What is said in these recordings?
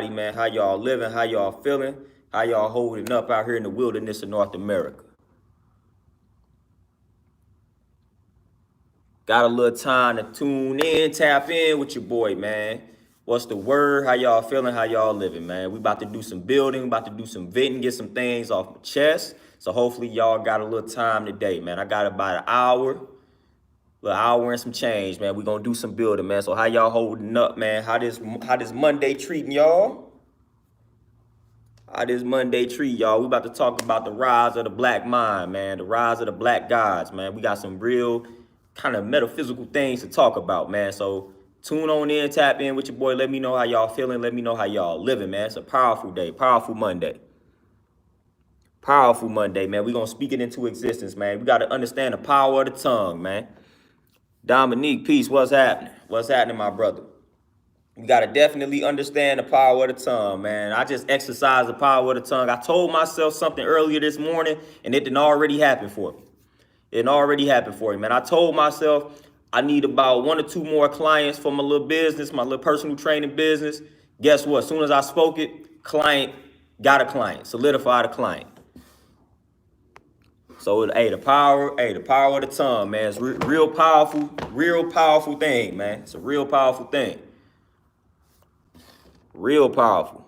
man. How y'all living? How y'all feeling? How y'all holding up out here in the wilderness of North America? Got a little time to tune in, tap in with your boy, man. What's the word? How y'all feeling? How y'all living, man? We about to do some building, about to do some venting, get some things off my chest. So hopefully y'all got a little time today, man. I got about an hour and some change, man. We gonna do some building, man. So how y'all holding up, man? How this Monday treating y'all? How this Monday treat y'all? We about to talk about the rise of the black mind, man. The rise of the black gods, man. We got some real kind of metaphysical things to talk about, man. So tune on in, tap in with your boy. Let me know how y'all feeling. Let me know how y'all living, man. It's a powerful day, powerful Monday. Powerful Monday, man. We gonna speak it into existence, man. We gotta understand the power of the tongue, man. Dominique, peace. What's happening? What's happening, my brother? You got to definitely understand the power of the tongue, man. I just exercise the power of the tongue. I told myself something earlier this morning, and it didn't already happen for me. It didn't already happen for me, man. I told myself I need about 1 or 2 more clients for my little business, my little personal training business. Guess what? As soon as I spoke it, got a client, solidified a client. So, the power of the tongue, man. It's real powerful thing, man. It's a real powerful thing. Real powerful.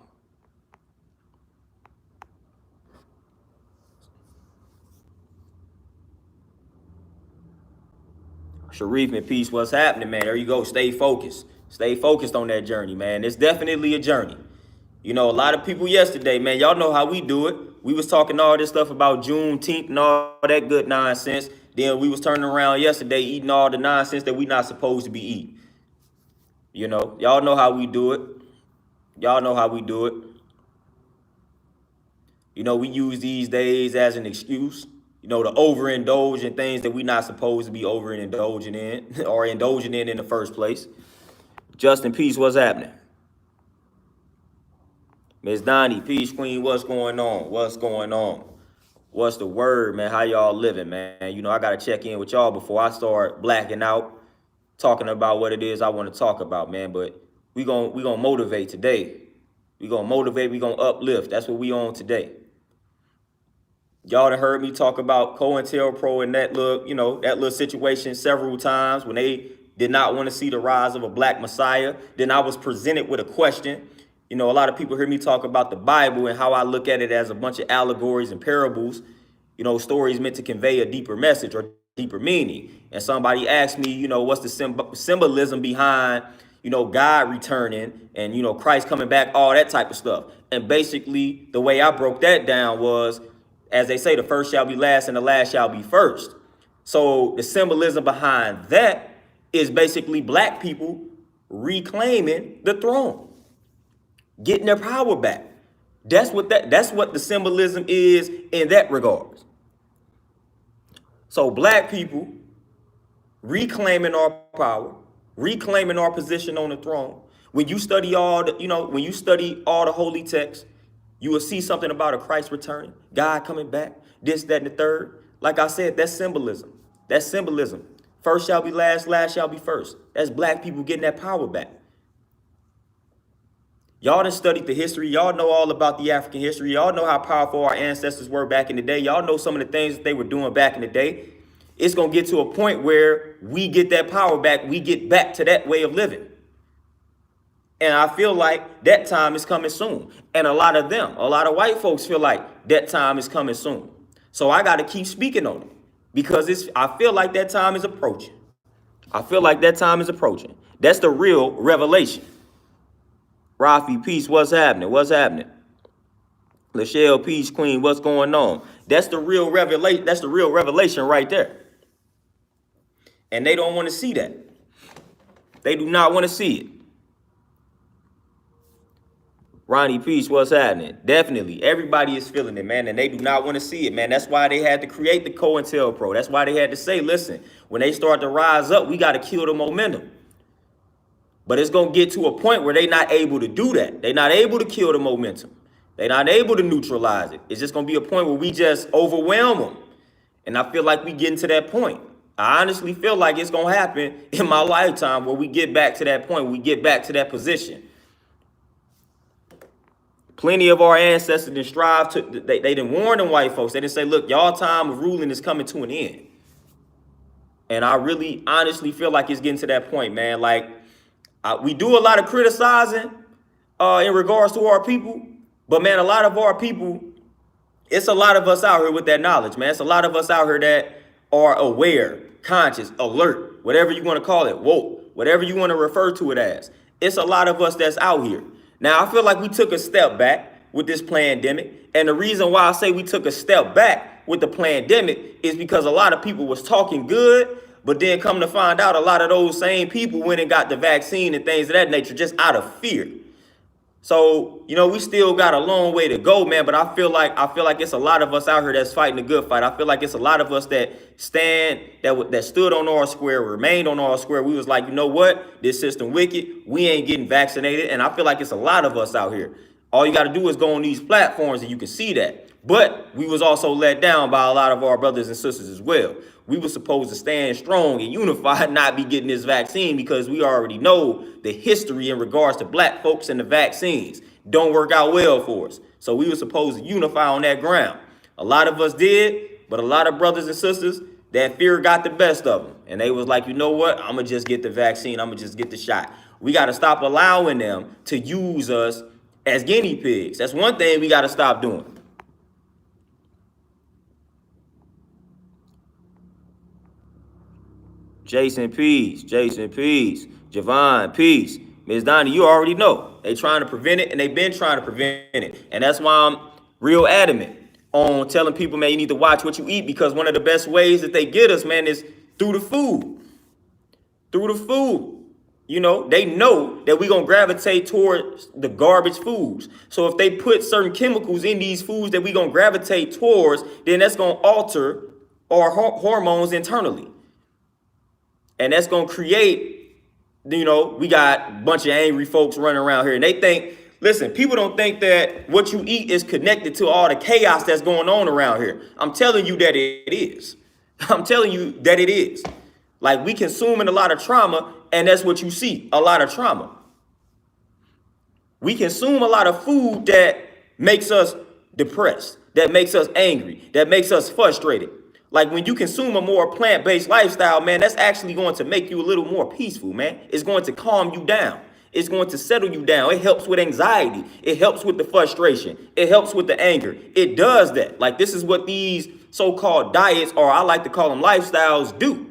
Sharif in peace. What's happening, man? There you go. Stay focused. Stay focused on that journey, man. It's definitely a journey. You know, a lot of people yesterday, man, y'all know how we do it. We was talking all this stuff about Juneteenth and all that good nonsense. Then we was turning around yesterday eating all the nonsense that we not supposed to be eating. You know, y'all know how we do it. Y'all know how we do it. You know, we use these days as an excuse, you know, to overindulge in things that we're not supposed to be overindulging in or indulging in the first place. Justin, peace, what's happening? Miss Donnie, peace, queen, what's going on? What's going on? What's the word, man? How y'all living, man? You know, I got to check in with y'all before I start blacking out, talking about what it is I want to talk about, man. But we gonna motivate today. We gonna motivate, we gonna uplift. That's what we on today. Y'all done heard me talk about COINTELPRO and that little situation several times when they did not want to see the rise of a black messiah. Then I was presented with a question. You know, a lot of people hear me talk about the Bible and how I look at it as a bunch of allegories and parables, you know, stories meant to convey a deeper message or deeper meaning. And somebody asked me, you know, what's the symbolism behind, you know, God returning and, you know, Christ coming back, all that type of stuff. And basically the way I broke that down was, as they say, the first shall be last and the last shall be first. So the symbolism behind that is basically black people reclaiming the throne, getting their power back. That's what the symbolism is in that regard. So black people reclaiming our power, reclaiming our position on the throne. When you study all the holy texts, you will see something about a Christ returning, God coming back, this, that, and the third. Like I said, that's symbolism. That's symbolism. First shall be last, last shall be first. That's black people getting that power back. Y'all done studied the history. Y'all know all about the African history. Y'all know how powerful our ancestors were back in the day. Y'all know some of the things that they were doing back in the day. It's going to get to a point where we get that power back. We get back to that way of living. And I feel like that time is coming soon. And a lot of white folks feel like that time is coming soon. So I got to keep speaking on it because I feel like that time is approaching. I feel like that time is approaching. That's the real revelation. Rafi, peace, what's happening? What's happening? Lachelle, peace, queen, what's going on? That's the real revelation. That's the real revelation right there. And they don't want to see that. They do not want to see it. Ronnie, peace, what's happening? Definitely. Everybody is feeling it, man, and they do not want to see it, man. That's why they had to create the COINTELPRO. That's why they had to say, listen, when they start to rise up, we got to kill the momentum. But it's going to get to a point where they're not able to do that. They're not able to kill the momentum. They're not able to neutralize it. It's just going to be a point where we just overwhelm them. And I feel like we getting to that point. I honestly feel like it's going to happen in my lifetime where we get back to that point, we get back to that position. Plenty of our ancestors didn't strive to, they didn't warn them white folks. They didn't say, look, y'all time of ruling is coming to an end. And I really honestly feel like it's getting to that point, man. Like, we do a lot of criticizing in regards to our people. But, man, a lot of our people, it's a lot of us out here with that knowledge, man. It's a lot of us out here that are aware, conscious, alert, whatever you want to call it, woke, whatever you want to refer to it as. It's a lot of us that's out here. Now, I feel like we took a step back with this pandemic. And the reason why I say we took a step back with the pandemic is because a lot of people was talking good, but then come to find out a lot of those same people went and got the vaccine and things of that nature just out of fear. So, you know, we still got a long way to go, man. But I feel like it's a lot of us out here that's fighting a good fight. I feel like it's a lot of us that that stood on our square, remained on our square. We was like, you know what? This system wicked. We ain't getting vaccinated. And I feel like it's a lot of us out here. All you got to do is go on these platforms and you can see that. But we was also let down by a lot of our brothers and sisters as well. We were supposed to stand strong and unified, not be getting this vaccine, because we already know the history in regards to black folks and the vaccines don't work out well for us. So we were supposed to unify on that ground. A lot of us did, but a lot of brothers and sisters, that fear got the best of them. And they was like, you know what? I'm going to just get the vaccine. I'm going to just get the shot. We got to stop allowing them to use us as guinea pigs. That's one thing we got to stop doing. Jason, peace. Jason, peace. Javon, peace. Ms. Donnie, you already know. They trying to prevent it, and they've been trying to prevent it. And that's why I'm real adamant on telling people, man, you need to watch what you eat, because one of the best ways that they get us, man, is through the food. Through the food. You know, they know that we're going to gravitate towards the garbage foods. So if they put certain chemicals in these foods that we're going to gravitate towards, then that's going to alter our hormones internally. And that's going to create, you know, we got a bunch of angry folks running around here. And they think, listen, people don't think that what you eat is connected to all the chaos that's going on around here. I'm telling you that it is. I'm telling you that it is. Like, we consuming a lot of trauma, and that's what you see, a lot of trauma. We consume a lot of food that makes us depressed, that makes us angry, that makes us frustrated. Like, when you consume a more plant-based lifestyle, man, that's actually going to make you a little more peaceful, man. It's going to calm you down. It's going to settle you down. It helps with anxiety. It helps with the frustration. It helps with the anger. It does that. Like, this is what these so-called diets, or I like to call them lifestyles, do.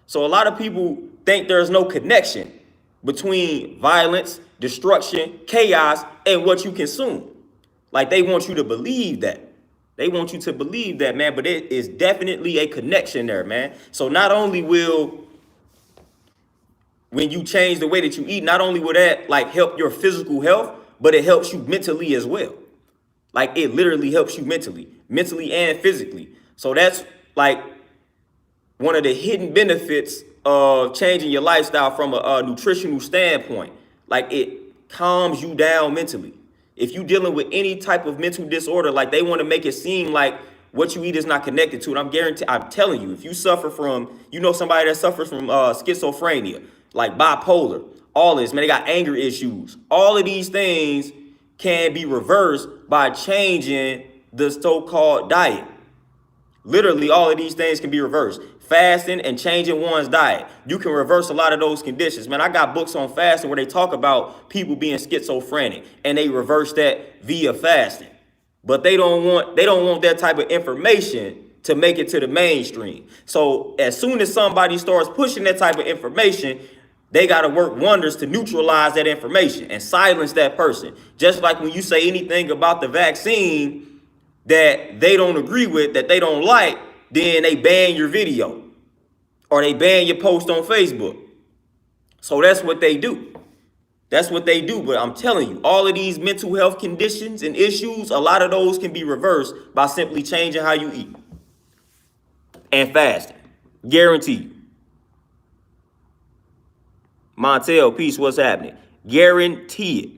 So a lot of people think there's no connection between violence, destruction, chaos, and what you consume. Like, they want you to believe that. They want you to believe that, man, but it is definitely a connection there, man. So not only will, when you change the way that you eat, not only will that like help your physical health, but it helps you mentally as well. Like, it literally helps you mentally and physically. So that's like one of the hidden benefits of changing your lifestyle from a nutritional standpoint. Like, it calms you down mentally. If you're dealing with any type of mental disorder, like, they want to make it seem like what you eat is not connected to it. I'm telling you, if you suffer from, you know, somebody that suffers from schizophrenia, like bipolar, all this, man, they got anger issues. All of these things can be reversed by changing the so-called diet. Literally, all of these things can be reversed. Fasting and changing one's diet. You can reverse a lot of those conditions. Man, I got books on fasting where they talk about people being schizophrenic, and they reverse that via fasting. But they don't want that type of information to make it to the mainstream. So as soon as somebody starts pushing that type of information, they got to work wonders to neutralize that information and silence that person. Just like when you say anything about the vaccine that they don't agree with, that they don't like, then they ban your video or they ban your post on Facebook. So that's what they do. That's what they do. But I'm telling you, all of these mental health conditions and issues, a lot of those can be reversed by simply changing how you eat and fasting. Guarantee you. Montel, peace, what's happening? Guarantee it.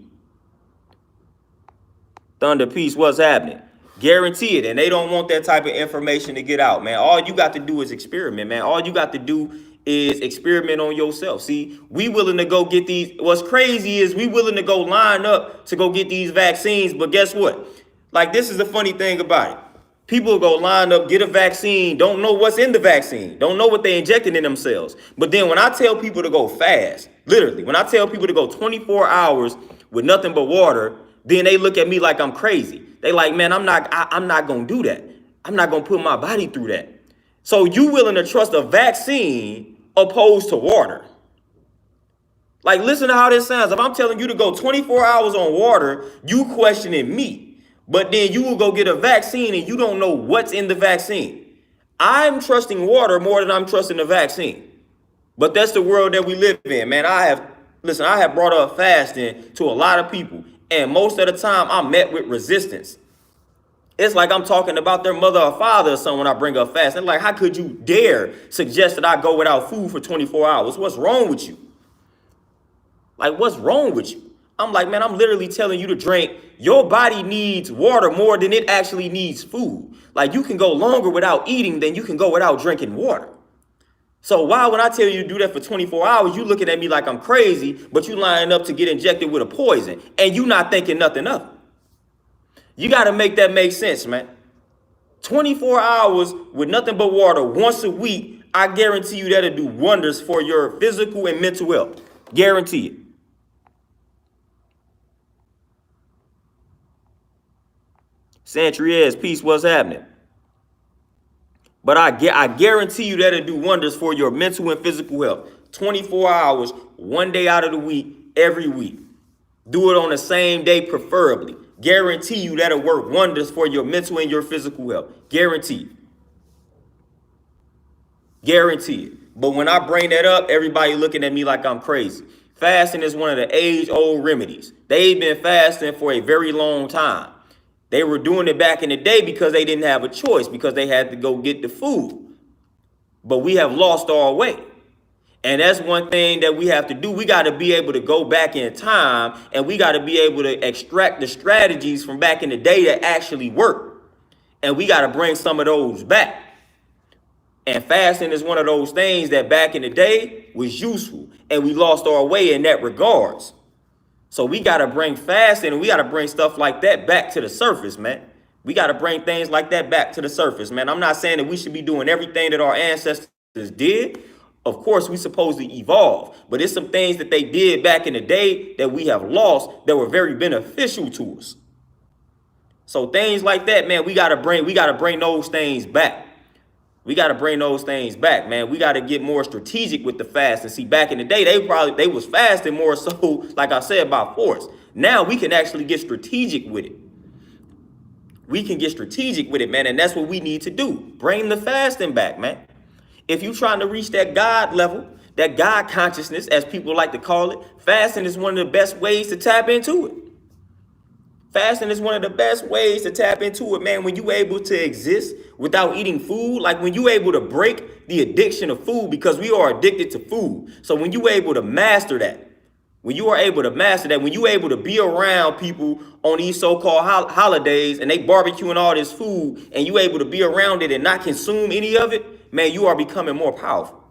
Thunder, peace, what's happening? Guarantee it. And they don't want that type of information to get out, man. All you got to do is experiment, man. All you got to do is experiment on yourself. See, we willing to go get these. What's crazy is we willing to go line up to go get these vaccines. But guess what? Like, this is the funny thing about it. People go line up, get a vaccine, don't know what's in the vaccine, don't know what they injected in themselves. But then when I tell people to go fast, literally, when I tell people to go 24 hours with nothing but water, then they look at me like I'm crazy. They like, man, I'm not gonna do that. I'm not gonna put my body through that. So you willing to trust a vaccine opposed to water? Like, listen to how this sounds. If I'm telling you to go 24 hours on water, you questioning me. But then you will go get a vaccine and you don't know what's in the vaccine. I'm trusting water more than I'm trusting the vaccine. But that's the world that we live in, man. I have brought up fasting to a lot of people. And most of the time I'm met with resistance. It's like I'm talking about their mother or father or someone I bring up fasting. Like, how could you dare suggest that I go without food for 24 hours? What's wrong with you? Like, what's wrong with you? I'm like, man, I'm literally telling you to drink. Your body needs water more than it actually needs food. Like, you can go longer without eating than you can go without drinking water. So why, when I tell you to do that for 24 hours, you looking at me like I'm crazy, but you lining up to get injected with a poison and you not thinking nothing of it? You got to make that make sense, man. 24 hours with nothing but water once a week, I guarantee you that'll do wonders for your physical and mental health. Guarantee it. Santriez, peace, what's happening? But I guarantee you that'll do wonders for your mental and physical health. 24 hours, one day out of the week, every week. Do it on the same day, preferably. Guarantee you that'll work wonders for your mental and your physical health. Guarantee it. Guarantee it. But when I bring that up, everybody looking at me like I'm crazy. Fasting is one of the age-old remedies. They've been fasting for a very long time. They were doing it back in the day because they didn't have a choice, because they had to go get the food. But we have lost our way. And that's one thing that we have to do. We got to be able to go back in time, and we got to be able to extract the strategies from back in the day that actually work. And we got to bring some of those back. And fasting is one of those things that back in the day was useful, and we lost our way in that regards. So we got to bring fasting, and we got to bring stuff like that back to the surface, man. We got to bring things like that back to the surface, man. I'm not saying that we should be doing everything that our ancestors did. Of course, we're supposed to evolve, but it's some things that they did back in the day that we have lost that were very beneficial to us. So things like that, man, we got to bring those things back. We got to bring those things back, man. We got to get more strategic with the fast. And see, back in the day, they was fasting more so, like I said, by force. Now we can actually get strategic with it. We can get strategic with it, man. And that's what we need to do. Bring the fasting back, man. If you're trying to reach that God level, that God consciousness, as people like to call it, fasting is one of the best ways to tap into it. Fasting is one of the best ways to tap into it, man. When you're able to exist without eating food, like when you're able to break the addiction of food, because we are addicted to food. So when you're able to master that, when you're able to be around people on these so-called holidays and they barbecuing all this food, and you're able to be around it and not consume any of it, man, you are becoming more powerful.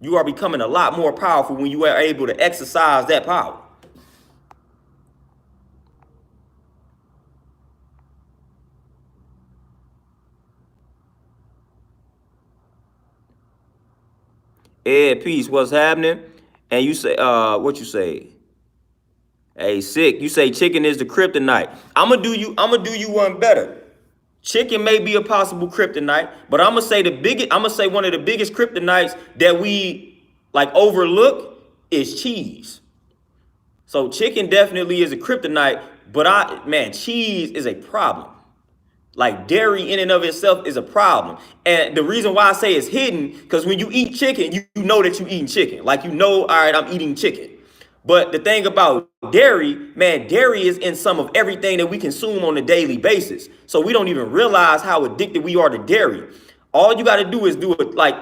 You are becoming a lot more powerful when you are able to exercise that power. Ed, peace, what's happening? And you say, what you say? Hey, sick. You say chicken is the kryptonite. I'm gonna do you one better. Chicken may be a possible kryptonite, but I'm gonna say one of the biggest kryptonites that we like overlook is cheese. So chicken definitely is a kryptonite, but cheese is a problem. Like dairy in and of itself is a problem. And the reason why I say it's hidden, because when you eat chicken, you know that you're eating chicken. Like, you know, all right, I'm eating chicken. But the thing about dairy, man, dairy is in some of everything that we consume on a daily basis. So we don't even realize how addicted we are to dairy. All you got to do is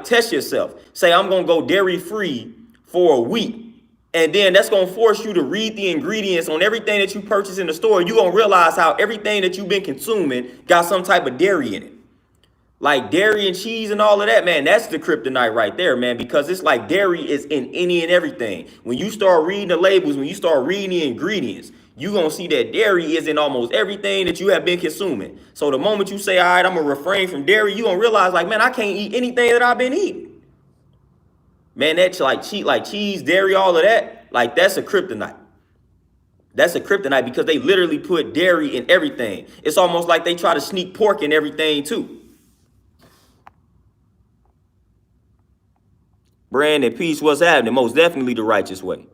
test yourself. Say, I'm going to go dairy free for a week. And then that's going to force you to read the ingredients on everything that you purchase in the store. You're going to realize how everything that you've been consuming got some type of dairy in it. Like dairy and cheese and all of that, man, that's the kryptonite right there, man, because it's like dairy is in any and everything. When you start reading the labels, when you start reading the ingredients, you're going to see that dairy is in almost everything that you have been consuming. So the moment you say, all right, I'm going to refrain from dairy, you're going to realize, like, man, I can't eat anything that I've been eating. Man, that's like cheese, dairy, all of that, like that's a kryptonite. That's a kryptonite because they literally put dairy in everything. It's almost like they try to sneak pork in everything too. Brandon, peace, what's happening? Most definitely the righteous way.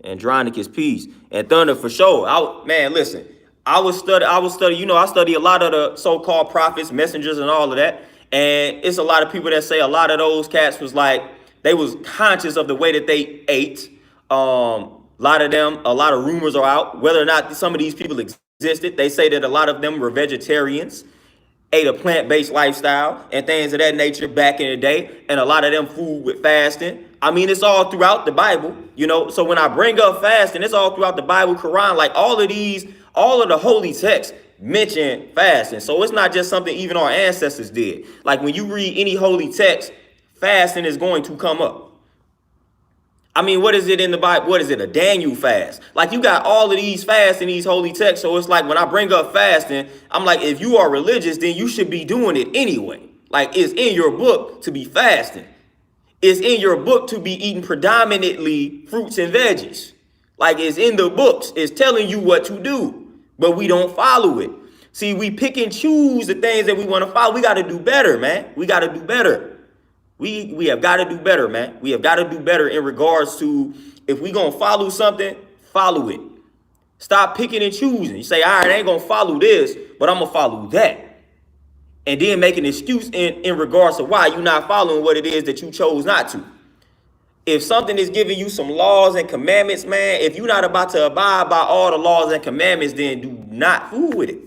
Andronicus, peace. And Thunder for sure. Man, listen, I was study, you know, I study a lot of the so-called prophets, messengers, and all of that. And it's a lot of people that say a lot of those cats was like, they was conscious of the way that they ate. A lot of them, a lot of rumors are out, whether or not some of these people existed. They say that a lot of them were vegetarians, ate a plant-based lifestyle and things of that nature back in the day, and a lot of them food with fasting. I mean, it's all throughout the Bible, you know. So when I bring up fasting, it's all throughout the Bible, Quran, like all of the holy texts mention fasting. So it's not just something even our ancestors did. Like when you read any holy text, fasting is going to come up. I mean, what is it in the Bible? What is it? A Daniel fast. Like you got all of these fasts in these holy texts. So it's like when I bring up fasting, I'm like, if you are religious, then you should be doing it anyway. Like it's in your book to be fasting. It's in your book to be eating predominantly fruits and veggies. Like it's in the books. It's telling you what to do, but we don't follow it. See, we pick and choose the things that we want to follow. We got to do better, man. We got to do better. We have got to do better, man. We have got to do better in regards to if we going to follow something, follow it. Stop picking and choosing. You say, all right, I ain't going to follow this, but I'm going to follow that. And then make an excuse in regards to why you're not following what it is that you chose not to. If something is giving you some laws and commandments, man, if you're not about to abide by all the laws and commandments, then do not fool with it.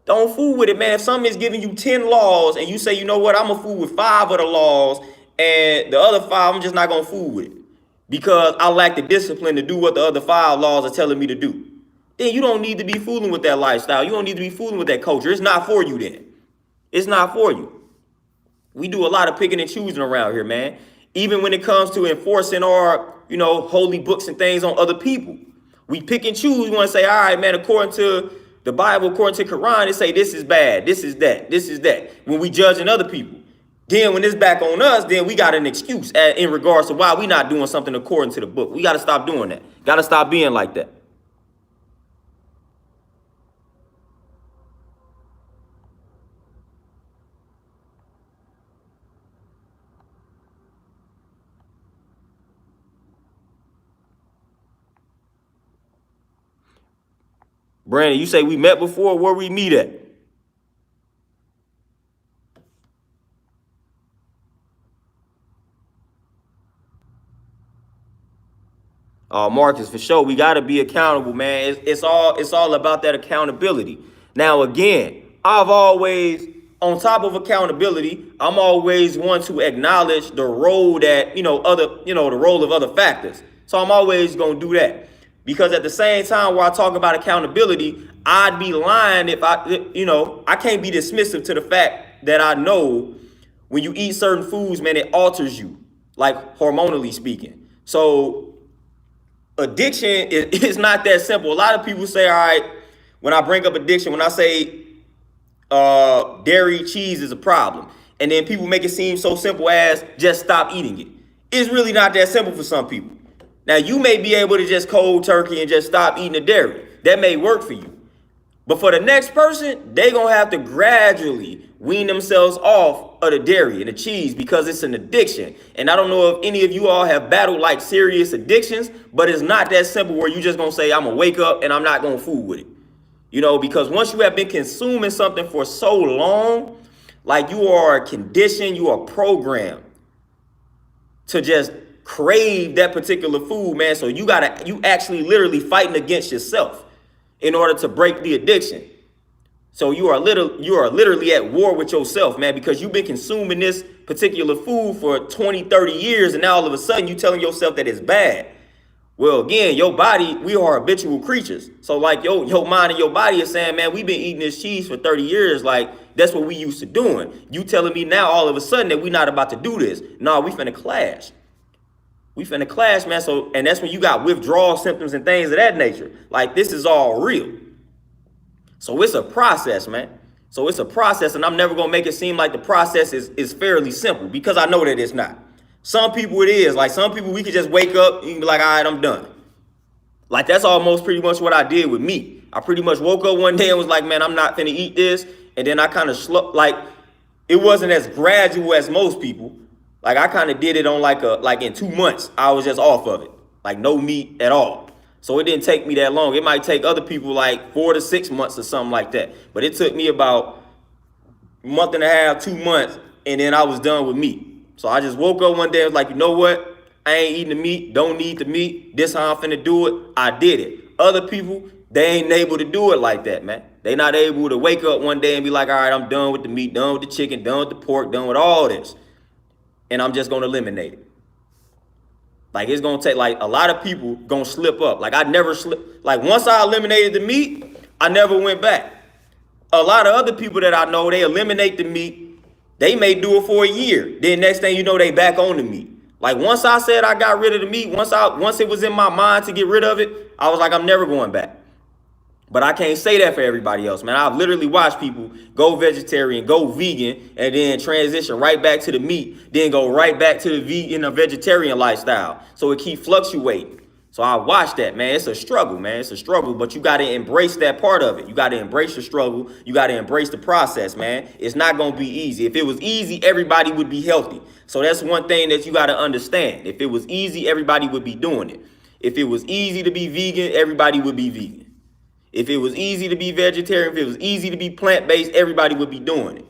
Don't fool with it, man. If something is giving you 10 laws and you say, you know what, I'm going to fool with 5 of the laws and the other 5, I'm just not going to fool with it because I lack the discipline to do what the other 5 laws are telling me to do, then you don't need to be fooling with that lifestyle. You don't need to be fooling with that culture. It's not for you then. It's not for you. We do a lot of picking and choosing around here, man. Even when it comes to enforcing our, you know, holy books and things on other people. We pick and choose. We want to say, all right, man, according to the Bible, according to Quran, it say this is bad, this is that, this is that. When we judging other people. Then when it's back on us, then we got an excuse in regards to why we not doing something according to the book. We got to stop doing that. Got to stop being like that. Brandon, you say we met before. Where we meet at? Marcus, for sure. We got to be accountable, man. It's all about that accountability. Now, again, I've always, on top of accountability, I'm always one to acknowledge the role that, the role of other factors. So I'm always going to do that. Because at the same time where I talk about accountability, I'd be lying if I can't be dismissive to the fact that I know when you eat certain foods, man, it alters you, like hormonally speaking. So addiction is not that simple. A lot of people say, all right, when I bring up addiction, when I say dairy, cheese is a problem, and then people make it seem so simple as just stop eating it. It's really not that simple for some people. Now, you may be able to just cold turkey and just stop eating the dairy. That may work for you. But for the next person, they're going to have to gradually wean themselves off of the dairy and the cheese because it's an addiction. And I don't know if any of you all have battled like serious addictions, but it's not that simple where you just going to say, I'm going to wake up and I'm not going to fool with it. Because once you have been consuming something for so long, like you are conditioned, you are programmed to just crave that particular food, man. So you actually literally fighting against yourself in order to break the addiction. So you are literally at war with yourself, man, because you've been consuming this particular food for 20, 30 years, and now all of a sudden you telling yourself that it's bad. Well, again, your body, we are habitual creatures. So like your mind and your body is saying, man, we've been eating this cheese for 30 years. Like, that's what we used to doing. You telling me now all of a sudden that we not about to do this. No, we finna clash. We finna clash, man. So, and that's when you got withdrawal symptoms and things of that nature. Like, this is all real. So it's a process, man. So it's a process, and I'm never gonna make it seem like the process is fairly simple, because I know that it's not. Some people it is. Like, some people we could just wake up and be like, all right, I'm done. Like, that's almost pretty much what I did with me. I pretty much woke up one day and was like, man, I'm not finna eat this. And then I kind of like, it wasn't as gradual as most people. Like, I kind of did it on like in 2 months, I was just off of it. Like, no meat at all. So it didn't take me that long. It might take other people like 4 to 6 months or something like that. But it took me about a month and a half, 2 months, and then I was done with meat. So I just woke up one day and was like, you know what? I ain't eating the meat. Don't need the meat. This how I'm finna do it. I did it. Other people, they ain't able to do it like that, man. They not able to wake up one day and be like, all right, I'm done with the meat, done with the chicken, done with the pork, done with all this. And I'm just gonna eliminate it. Like, it's gonna take, like, a lot of people gonna slip up. Like, I never slip. Like, once I eliminated the meat, I never went back. A lot of other people that I know, they eliminate the meat. They may do it for a year. Then next thing you know, they back on the meat. Like, once I said I got rid of the meat, once it was in my mind to get rid of it, I was like, I'm never going back. But I can't say that for everybody else, man. I've literally watched people go vegetarian, go vegan, and then transition right back to the meat, then go right back to the vegan or vegetarian lifestyle. So it keeps fluctuating. So I watched that, man. It's a struggle, man. It's a struggle, but you got to embrace that part of it. You got to embrace the struggle. You got to embrace the process, man. It's not going to be easy. If it was easy, everybody would be healthy. So that's one thing that you got to understand. If it was easy, everybody would be doing it. If it was easy to be vegan, everybody would be vegan. If it was easy to be vegetarian, if it was easy to be plant-based, everybody would be doing it.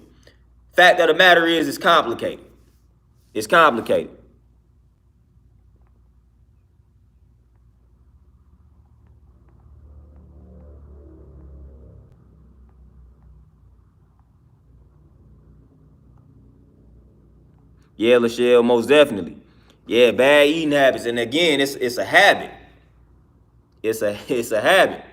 Fact of the matter is, it's complicated. It's complicated. Yeah, Lachelle, most definitely. Yeah, bad eating habits. And again, it's a habit. It's a habit.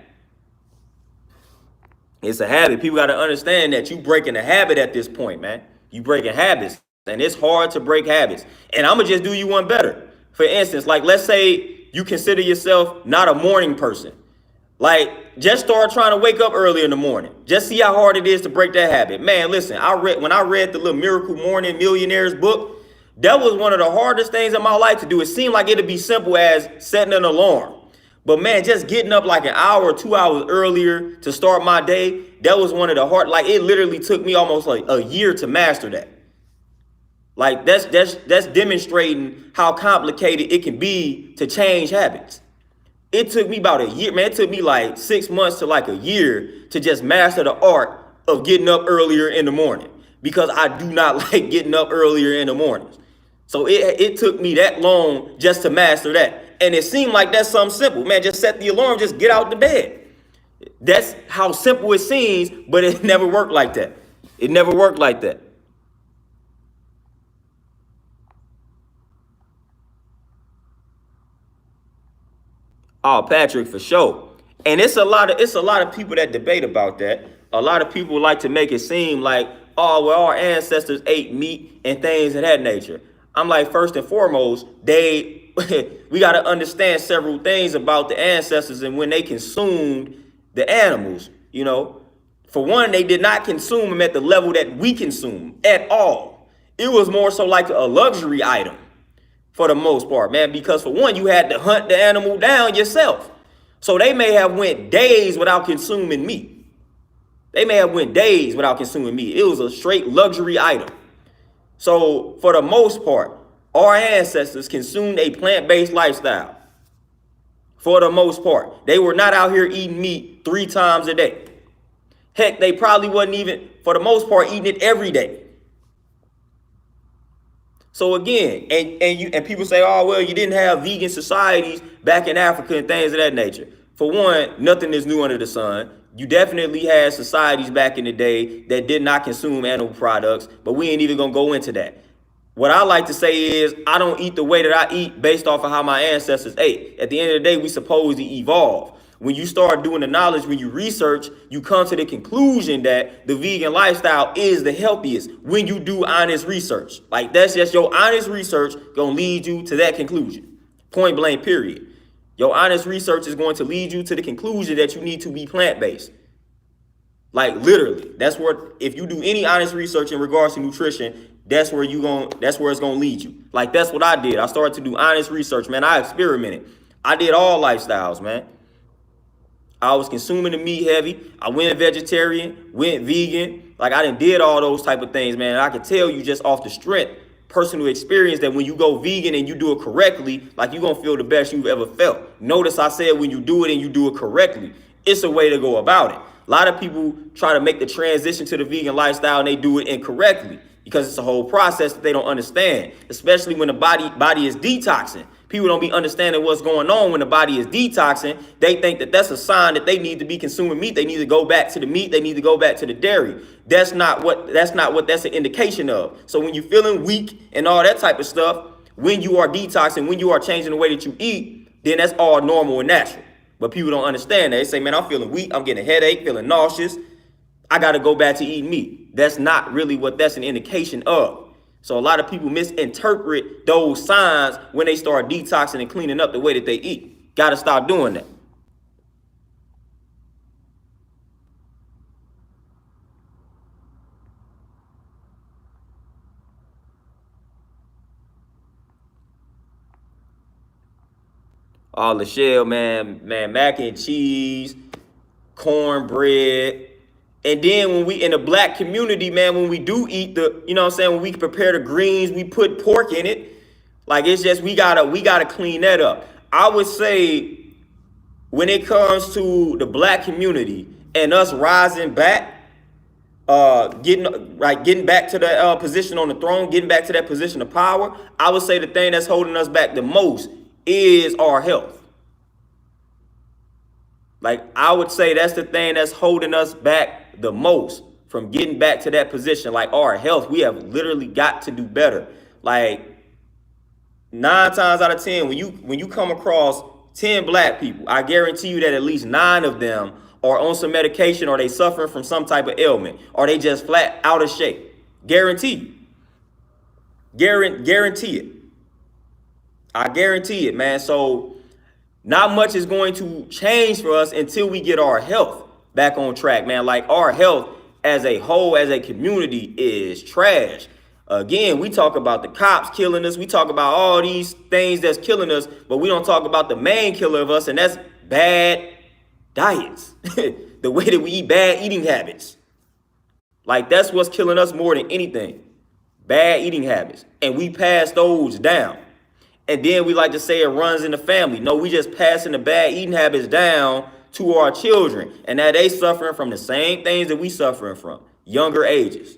It's a habit. People got to understand that you breaking a habit at this point, man. You breaking habits, and it's hard to break habits. And I'm gonna just do you one better. For instance, like, let's say you consider yourself not a morning person. Like, just start trying to wake up early in the morning. Just see how hard it is to break that habit. Man, listen, when I read the little Miracle Morning Millionaires book, that was one of the hardest things in my life to do. It seemed like it'd be simple as setting an alarm. But man, just getting up like an hour or 2 hours earlier to start my day, that was one of the hard, like, it literally took me almost like a year to master that. Like, that's demonstrating how complicated it can be to change habits. It took me about a year, man. It took me like 6 months to like a year to just master the art of getting up earlier in the morning, because I do not like getting up earlier in the mornings. So it took me that long just to master that. And it seemed like that's something simple, man. Just set the alarm, just get out the bed. That's how simple it seems, but it never worked like that. It never worked like that. Oh, Patrick, for sure. And it's a lot of people that debate about that. A lot of people like to make it seem like, oh, well, our ancestors ate meat and things of that nature. I'm like, first and foremost, we got to understand several things about the ancestors and when they consumed the animals. You know, for one, they did not consume them at the level that we consume at all. It was more so like a luxury item for the most part, man, because for one, you had to hunt the animal down yourself. So they may have went days without consuming meat. They may have went days without consuming meat. It was a straight luxury item. So for the most part, our ancestors consumed a plant-based lifestyle. For the most part, they were not out here eating meat 3 times a day. Heck, they probably wasn't even, for the most part, eating it every day. So again, and people say, oh, well, you didn't have vegan societies back in Africa and things of that nature. For one, nothing is new under the sun. You definitely had societies back in the day that did not consume animal products, but we ain't even gonna go into that. What I like to say is I don't eat the way that I eat based off of how my ancestors ate. At the end of the day, we supposed to evolve. When you start doing the knowledge, when you research, you come to the conclusion that the vegan lifestyle is the healthiest when you do honest research. Like, that's just your honest research gonna lead you to that conclusion. Point blank, period. Your honest research is going to lead you to the conclusion that you need to be plant-based. Like, literally, that's where, if you do any honest research in regards to nutrition, that's where it's gonna lead you. Like, that's what I did. I started to do honest research, man. I experimented. I did all lifestyles, man. I was consuming the meat heavy. I went vegetarian, went vegan. Like, I did all those type of things, man. And I can tell you just off the strength, personal experience, that when you go vegan and you do it correctly, like, you're gonna feel the best you've ever felt. Notice I said when you do it and you do it correctly. It's a way to go about it. A lot of people try to make the transition to the vegan lifestyle and they do it incorrectly because it's a whole process that they don't understand, especially when the body is detoxing. People don't be understanding what's going on when the body is detoxing. They think that that's a sign that they need to be consuming meat. They need to go back to the meat. They need to go back to the dairy. That's not what that's an indication of. So when you're feeling weak and all that type of stuff, when you are detoxing, when you are changing the way that you eat, then that's all normal and natural. But people don't understand that. They say, man, I'm feeling weak. I'm getting a headache, feeling nauseous. I got to go back to eating meat. That's not really what that's an indication of. So a lot of people misinterpret those signs when they start detoxing and cleaning up the way that they eat. Got to stop doing that. All the shell, man, mac and cheese, cornbread. And then when we in the black community, man, when we do eat the, you know what I'm saying, when we prepare the greens, we put pork in it. Like, it's just, we gotta clean that up. I would say when it comes to the black community and us rising back, getting back to the position on the throne, getting back to that position of power, I would say the thing that's holding us back the most is our health. Like, I would say that's the thing that's holding us back the most from getting back to that position. Like, our health, we have literally got to do better. Like, 9 times out of 10, when you come across 10 black people, I guarantee you that at least 9 of them are on some medication, or they suffering from some type of ailment, or they just flat out of shape. Guarantee you. Guarantee it. I guarantee it, man. So not much is going to change for us until we get our health back on track, man. Like, our health as a whole, as a community, is trash. Again, we talk about the cops killing us. We talk about all these things that's killing us, but we don't talk about the main killer of us, and that's bad diets. The way that we eat, bad eating habits. Like, that's what's killing us more than anything. Bad eating habits. And we pass those down. And then we like to say it runs in the family. No, we just passing the bad eating habits down to our children. And now they suffering from the same things that we suffering from. Younger ages.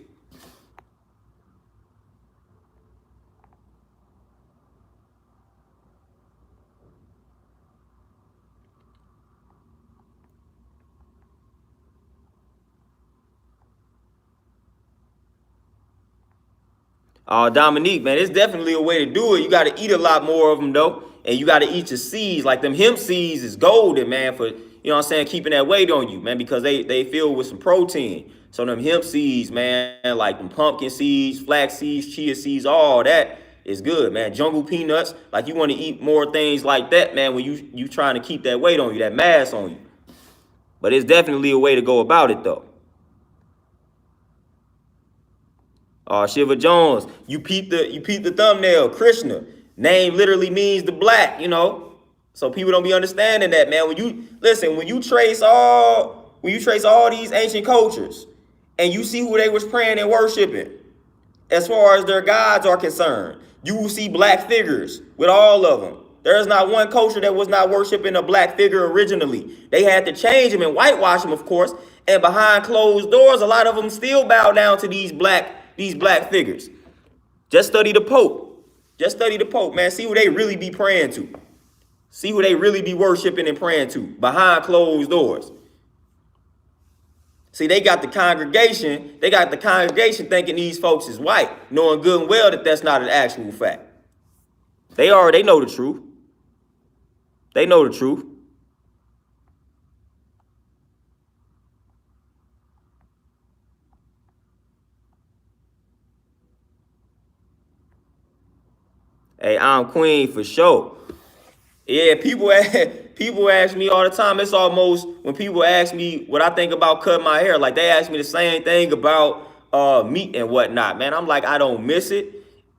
Dominique, man, it's definitely a way to do it. You got to eat a lot more of them, though. And you got to eat your seeds. Like, them hemp seeds is golden, man, for, you know what I'm saying, keeping that weight on you, man, because they filled with some protein. So them hemp seeds, man, like them pumpkin seeds, flax seeds, chia seeds, all that is good, man. Jungle peanuts, like, you want to eat more things like that, man, when you trying to keep that weight on you, that mass on you. But it's definitely a way to go about it, though. Shiva Jones, you peep the thumbnail. Krishna, name literally means the black, you know. So people don't be understanding that, man. When you trace all these ancient cultures and you see who they was praying and worshiping, as far as their gods are concerned, you will see black figures with all of them. There is not one culture that was not worshiping a black figure originally. They had to change them and whitewash them, of course. And behind closed doors, a lot of them still bow down to these black figures. Just study the Pope. Just study the Pope, man. See who they really be praying to. See who they really be worshiping and praying to behind closed doors. See, they got the congregation thinking these folks is white, knowing good and well that that's not an actual fact. They know the truth. They know the truth. Hey, I'm Queen for sure. Yeah, people ask me all the time. It's almost when people ask me what I think about cutting my hair, like they ask me the same thing about meat and whatnot. Man, I'm like, I don't miss it,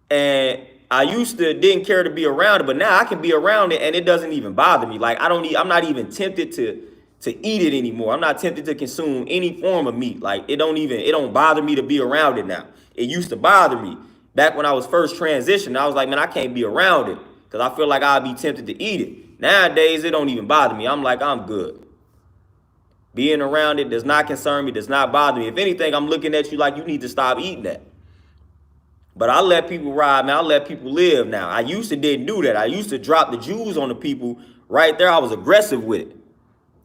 and I used to didn't care to be around it, but now I can be around it and it doesn't even bother me. Like I'm not even tempted to eat it anymore. I'm not tempted to consume any form of meat. Like it don't bother me to be around it now. It used to bother me back when I was first transitioning. I was like, man, I can't be around it because I feel like I'd be tempted to eat it. Nowadays, it don't even bother me. I'm like, I'm good. Being around it does not concern me, does not bother me. If anything, I'm looking at you like you need to stop eating that. But I let people ride, man. I let people live now. I used to didn't do that. I used to drop the jewels on the people right there. I was aggressive with it.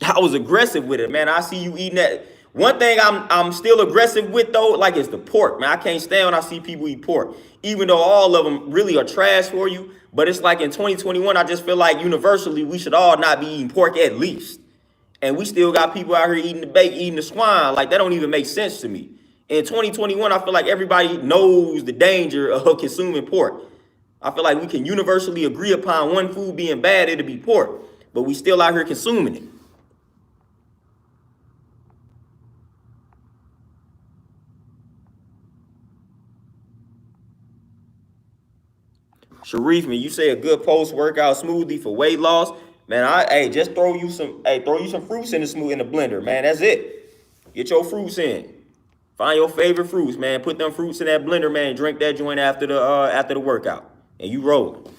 I was aggressive with it, man. I see you eating that. One thing I'm still aggressive with though, like it's the pork, man. I can't stand when I see people eat pork, even though all of them really are trash for you. But it's like in 2021, I just feel like universally we should all not be eating pork at least. And we still got people out here eating the bacon, eating the swine. Like that don't even make sense to me. In 2021, I feel like everybody knows the danger of consuming pork. I feel like we can universally agree upon one food being bad, it'll be pork. But we still out here consuming it. Sharif, man, you say a good post-workout smoothie for weight loss. Man, just throw you some fruits in the blender, man. That's it. Get your fruits in. Find your favorite fruits, man. Put them fruits in that blender, man. Drink that joint after the workout, and you roll.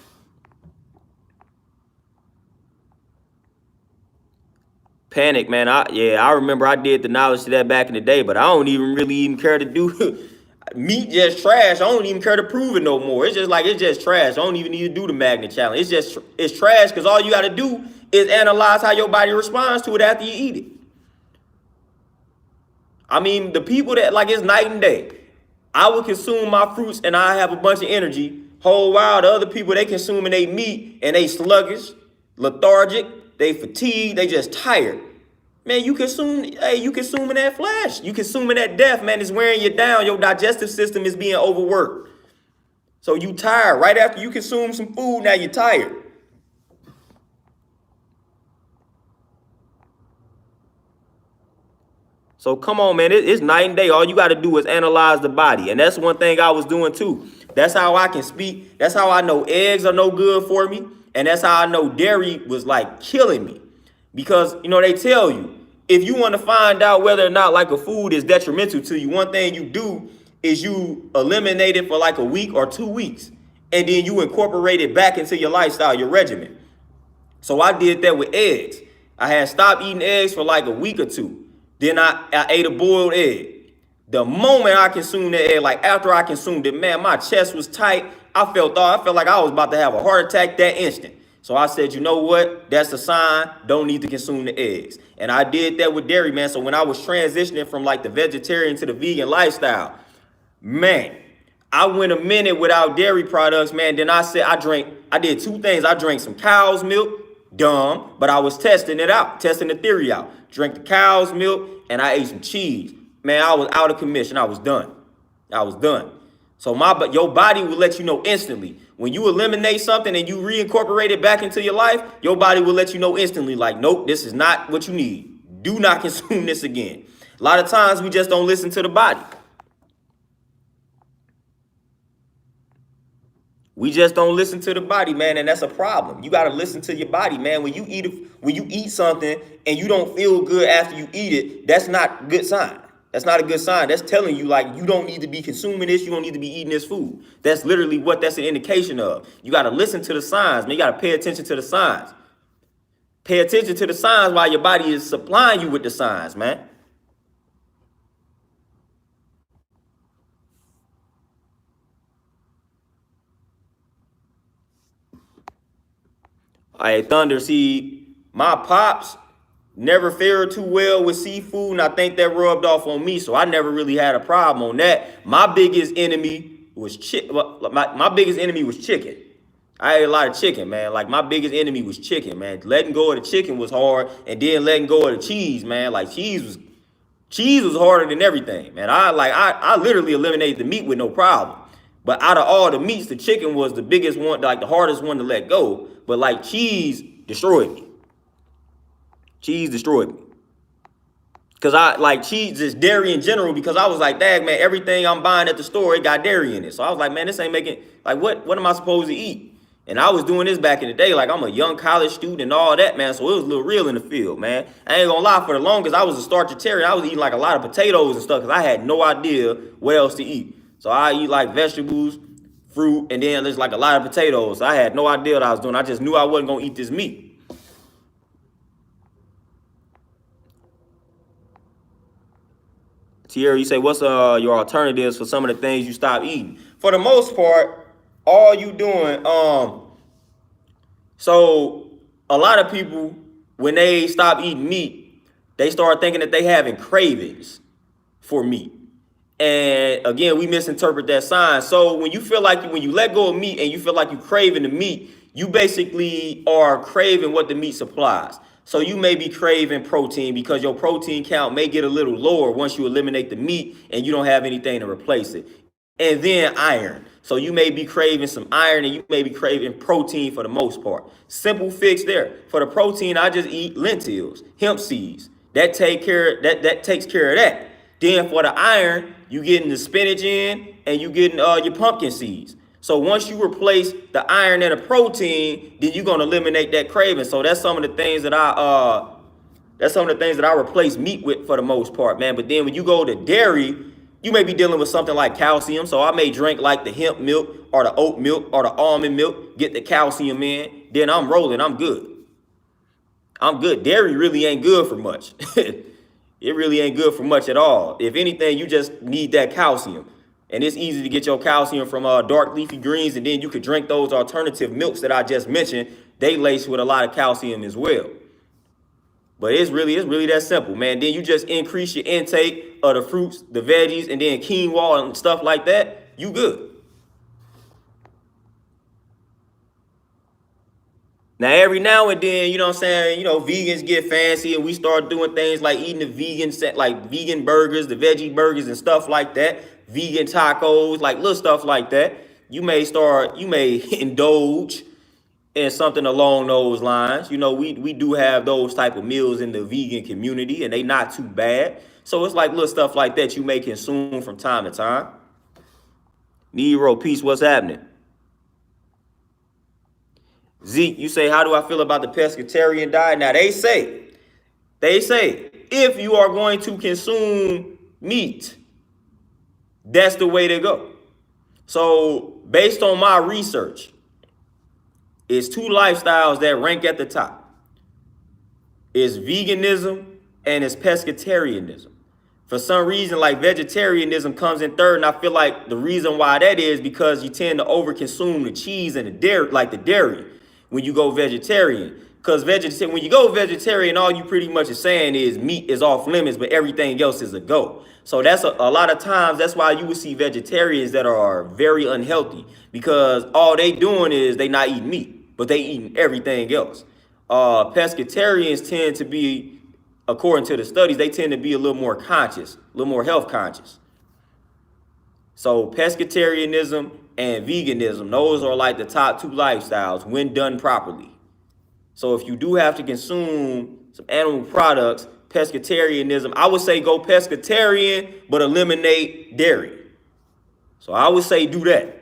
Panic, man. I remember I did the knowledge to that back in the day, but I don't even really even care to do meat just trash. I don't even care to prove it no more. It's just trash. I don't even need to do the magnet challenge. It's trash because all you got to do is analyze how your body responds to it after you eat it. I mean, the people that like it's night and day. I would consume my fruits and I have a bunch of energy. Whole while the other people they consuming they meat and they sluggish, lethargic, they fatigued, they just tired. Man, you consuming that flesh. You consuming that death, man. It's wearing you down. Your digestive system is being overworked. So you tired. Right after you consume some food, now you're tired. So come on, man. It's night and day. All you got to do is analyze the body. And that's one thing I was doing too. That's how I can speak. That's how I know eggs are no good for me. And that's how I know dairy was like killing me. Because, they tell you, if you want to find out whether or not like a food is detrimental to you, one thing you do is you eliminate it for like a week or 2 weeks. And then you incorporate it back into your lifestyle, your regimen. So I did that with eggs. I had stopped eating eggs for like a week or two. Then I ate a boiled egg. The moment I consumed the egg, like after I consumed it, man, my chest was tight. I felt like I was about to have a heart attack that instant. So I said, you know what? That's a sign. Don't need to consume the eggs. And I did that with dairy, man. So when I was transitioning from like the vegetarian to the vegan lifestyle, man, I went a minute without dairy products, man. Then I did two things. I drank some cow's milk, dumb, but I was testing the theory out. Drank the cow's milk and I ate some cheese. Man, I was out of commission. I was done. So your body will let you know instantly. When you eliminate something and you reincorporate it back into your life, your body will let you know instantly, like, nope, this is not what you need. Do not consume this again. A lot of times we just don't listen to the body. We just don't listen to the body, man, and that's a problem. You got to listen to your body, man. When you eat something and you don't feel good after you eat it, that's not a good sign. That's not a good sign. That's telling you like you don't need to be consuming this. You don't need to be eating this food. That's literally what that's an indication of. You got to listen to the signs, man. You got to pay attention to the signs. Pay attention to the signs while your body is supplying you with the signs, man. All right, Thunder, see, my pops, never fared too well with seafood, and I think that rubbed off on me. So I never really had a problem on that. My biggest enemy was my biggest enemy was chicken. I ate a lot of chicken, man. Like my biggest enemy was chicken, man. Letting go of the chicken was hard, and then letting go of the cheese, man. Like cheese was harder than everything, man. I literally eliminated the meat with no problem. But out of all the meats, the chicken was the biggest one, like the hardest one to let go. But like cheese destroyed me. Cheese destroyed me. Cause I like cheese, just dairy in general, because I was like, dang man, everything I'm buying at the store, it got dairy in it. So I was like, man, this ain't making, like what am I supposed to eat? And I was doing this back in the day, like I'm a young college student and all that, man. So it was a little real in the field, man. I ain't gonna lie, for the longest, I was a starchitarian. I was eating like a lot of potatoes and stuff because I had no idea what else to eat. So I eat like vegetables, fruit, and then there's like a lot of potatoes. So I had no idea what I was doing. I just knew I wasn't gonna eat this meat. Tierra, you say, what's your alternatives for some of the things you stop eating? For the most part, all you doing, so a lot of people, when they stop eating meat, they start thinking that they having cravings for meat. And again, we misinterpret that sign. So when you feel like when you let go of meat and you feel like you craving the meat, you basically are craving what the meat supplies. So you may be craving protein because your protein count may get a little lower once you eliminate the meat and you don't have anything to replace it. And then iron. So you may be craving some iron and you may be craving protein for the most part. Simple fix there. For the protein, I just eat lentils, hemp seeds. That takes care of that. Then for the iron, you getting the spinach in and you getting your pumpkin seeds. So once you replace the iron and the protein, then you're gonna eliminate that craving. So that's some of the things that I replace meat with for the most part, man. But then when you go to dairy, you may be dealing with something like calcium. So I may drink like the hemp milk or the oat milk or the almond milk, get the calcium in, then I'm rolling, I'm good. Dairy really ain't good for much. It really ain't good for much at all. If anything, you just need that calcium. And it's easy to get your calcium from dark leafy greens, and then you could drink those alternative milks that I just mentioned. They lace with a lot of calcium as well. But it's really that simple, man. Then you just increase your intake of the fruits, the veggies, and then quinoa and stuff like that. You good. Now, every now and then, you know what I'm saying, vegans get fancy and we start doing things like eating the vegan set, like vegan burgers, the veggie burgers and stuff like that, vegan tacos, like little stuff like that. You may indulge in something along those lines. We do have those type of meals in the vegan community and they not too bad. So it's like little stuff like that you may consume from time to time. Nero, peace, what's happening? Zeke, you say, how do I feel about the pescatarian diet? Now, they say, if you are going to consume meat, that's the way to go. So, based on my research, it's two lifestyles that rank at the top. It's veganism and it's pescatarianism. For some reason, like vegetarianism comes in third, and I feel like the reason why that is because you tend to overconsume the cheese and the dairy, when you go vegetarian. Because when you go vegetarian, all you pretty much is saying is meat is off limits, but everything else is a go. So that's a lot of times, that's why you would see vegetarians that are very unhealthy, because all they doing is they not eating meat, but they eating everything else. Pescatarians tend to be, according to the studies, they tend to be a little more conscious, a little more health conscious. So pescatarianism and veganism, those are like the top two lifestyles when done properly. So if you do have to consume some animal products, pescatarianism, I would say go pescatarian, but eliminate dairy. So I would say do that.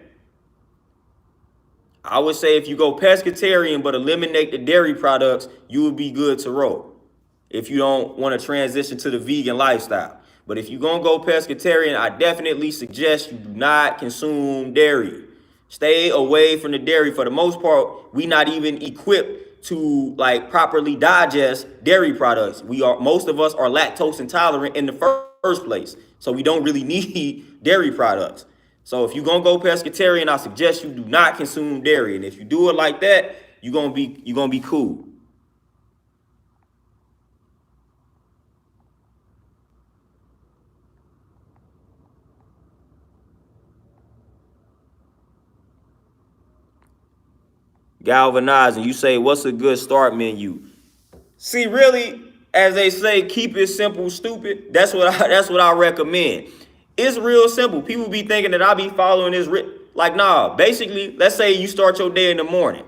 I would say if you go pescatarian, but eliminate the dairy products, you would be good to roll if you don't want to transition to the vegan lifestyle. But if you're going to go pescatarian, I definitely suggest you do not consume dairy. Stay away from the dairy. For the most part, we not even equipped to like properly digest dairy products. Most of us are lactose intolerant in the first place. So we don't really need dairy products. So if you're going to go pescatarian, I suggest you do not consume dairy. And if you do it like that, you're going to be cool. Galvanizing. You say, what's a good start menu? See, really, as they say, keep it simple, stupid. That's what I recommend. It's real simple. People be thinking that I be following this. Like, nah. Basically, let's say you start your day in the morning,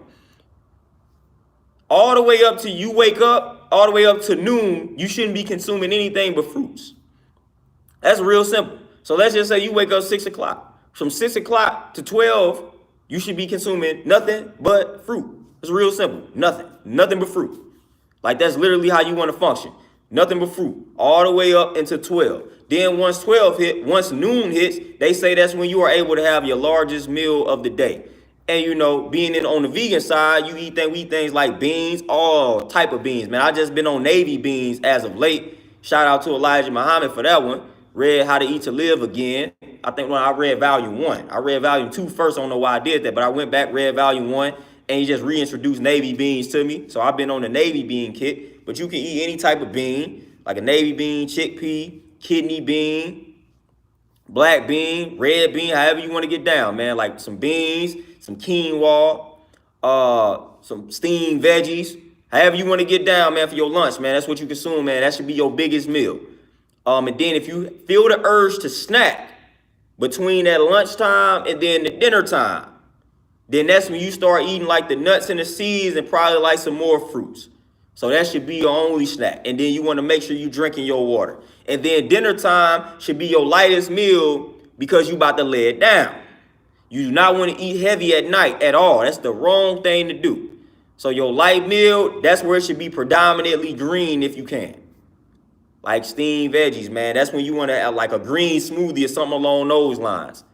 all the way up to you wake up, all the way up to noon. You shouldn't be consuming anything but fruits. That's real simple. So let's just say you wake up 6 o'clock. From 6 o'clock to 12, you should be consuming nothing but fruit. It's real simple. Nothing but fruit. Like, that's literally how you want to function. Nothing but fruit all the way up into 12. Then once noon hits, they say that's when you are able to have your largest meal of the day. And being on the vegan side, we eat things like beans, all type of beans, man. I just been on Navy beans as of late. Shout out to Elijah Muhammad for that one. Read How to Eat to Live again. I think when I read volume 1. I read volume 2 first. I don't know why I did that, but I went back, read volume 1, and he just reintroduced Navy beans to me. So I've been on the Navy bean kick. But you can eat any type of bean, like a Navy bean, chickpea, kidney bean, black bean, red bean, however you want to get down, man. Like some beans, some quinoa, some steamed veggies, however you want to get down, man, for your lunch, man. That's what you consume, man. That should be your biggest meal. And then if you feel the urge to snack between that lunchtime and then the dinner time, then that's when you start eating like the nuts and the seeds and probably like some more fruits. So that should be your only snack. And then you want to make sure you're drinking your water. And then dinner time should be your lightest meal because you about to lay it down. You do not want to eat heavy at night at all. That's the wrong thing to do. So your light meal, that's where it should be predominantly green if you can. Like steamed veggies, man. That's when you want to have like a green smoothie or something along those lines.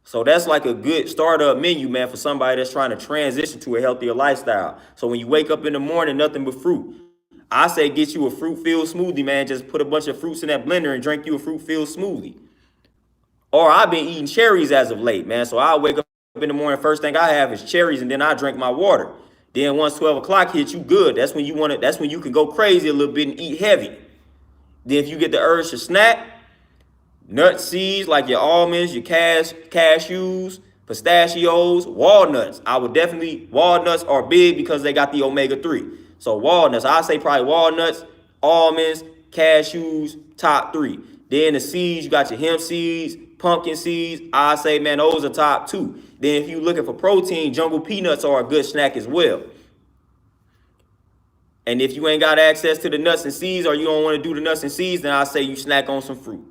So that's like a good startup menu, man, for somebody that's trying to transition to a healthier lifestyle. So when you wake up in the morning, nothing but fruit. I say get you a fruit-filled smoothie, man. Just put a bunch of fruits in that blender and drink you a fruit-filled smoothie. Or I've been eating cherries as of late, man. So I wake up in the morning, first thing I have is cherries, and then I drink my water. Then once 12 o'clock hits, you good. That's when you can go crazy a little bit and eat heavy. Then if you get the urge to snack, nut seeds like your almonds, your cashews, pistachios, walnuts. Walnuts are big because they got the omega-3. So walnuts, I say probably walnuts, almonds, cashews, top 3. Then the seeds, you got your hemp seeds, pumpkin seeds. I say, man, those are top 2. Then if you're looking for protein, jungle peanuts are a good snack as well. And if you ain't got access to the nuts and seeds, or you don't want to do the nuts and seeds, then I say you snack on some fruit.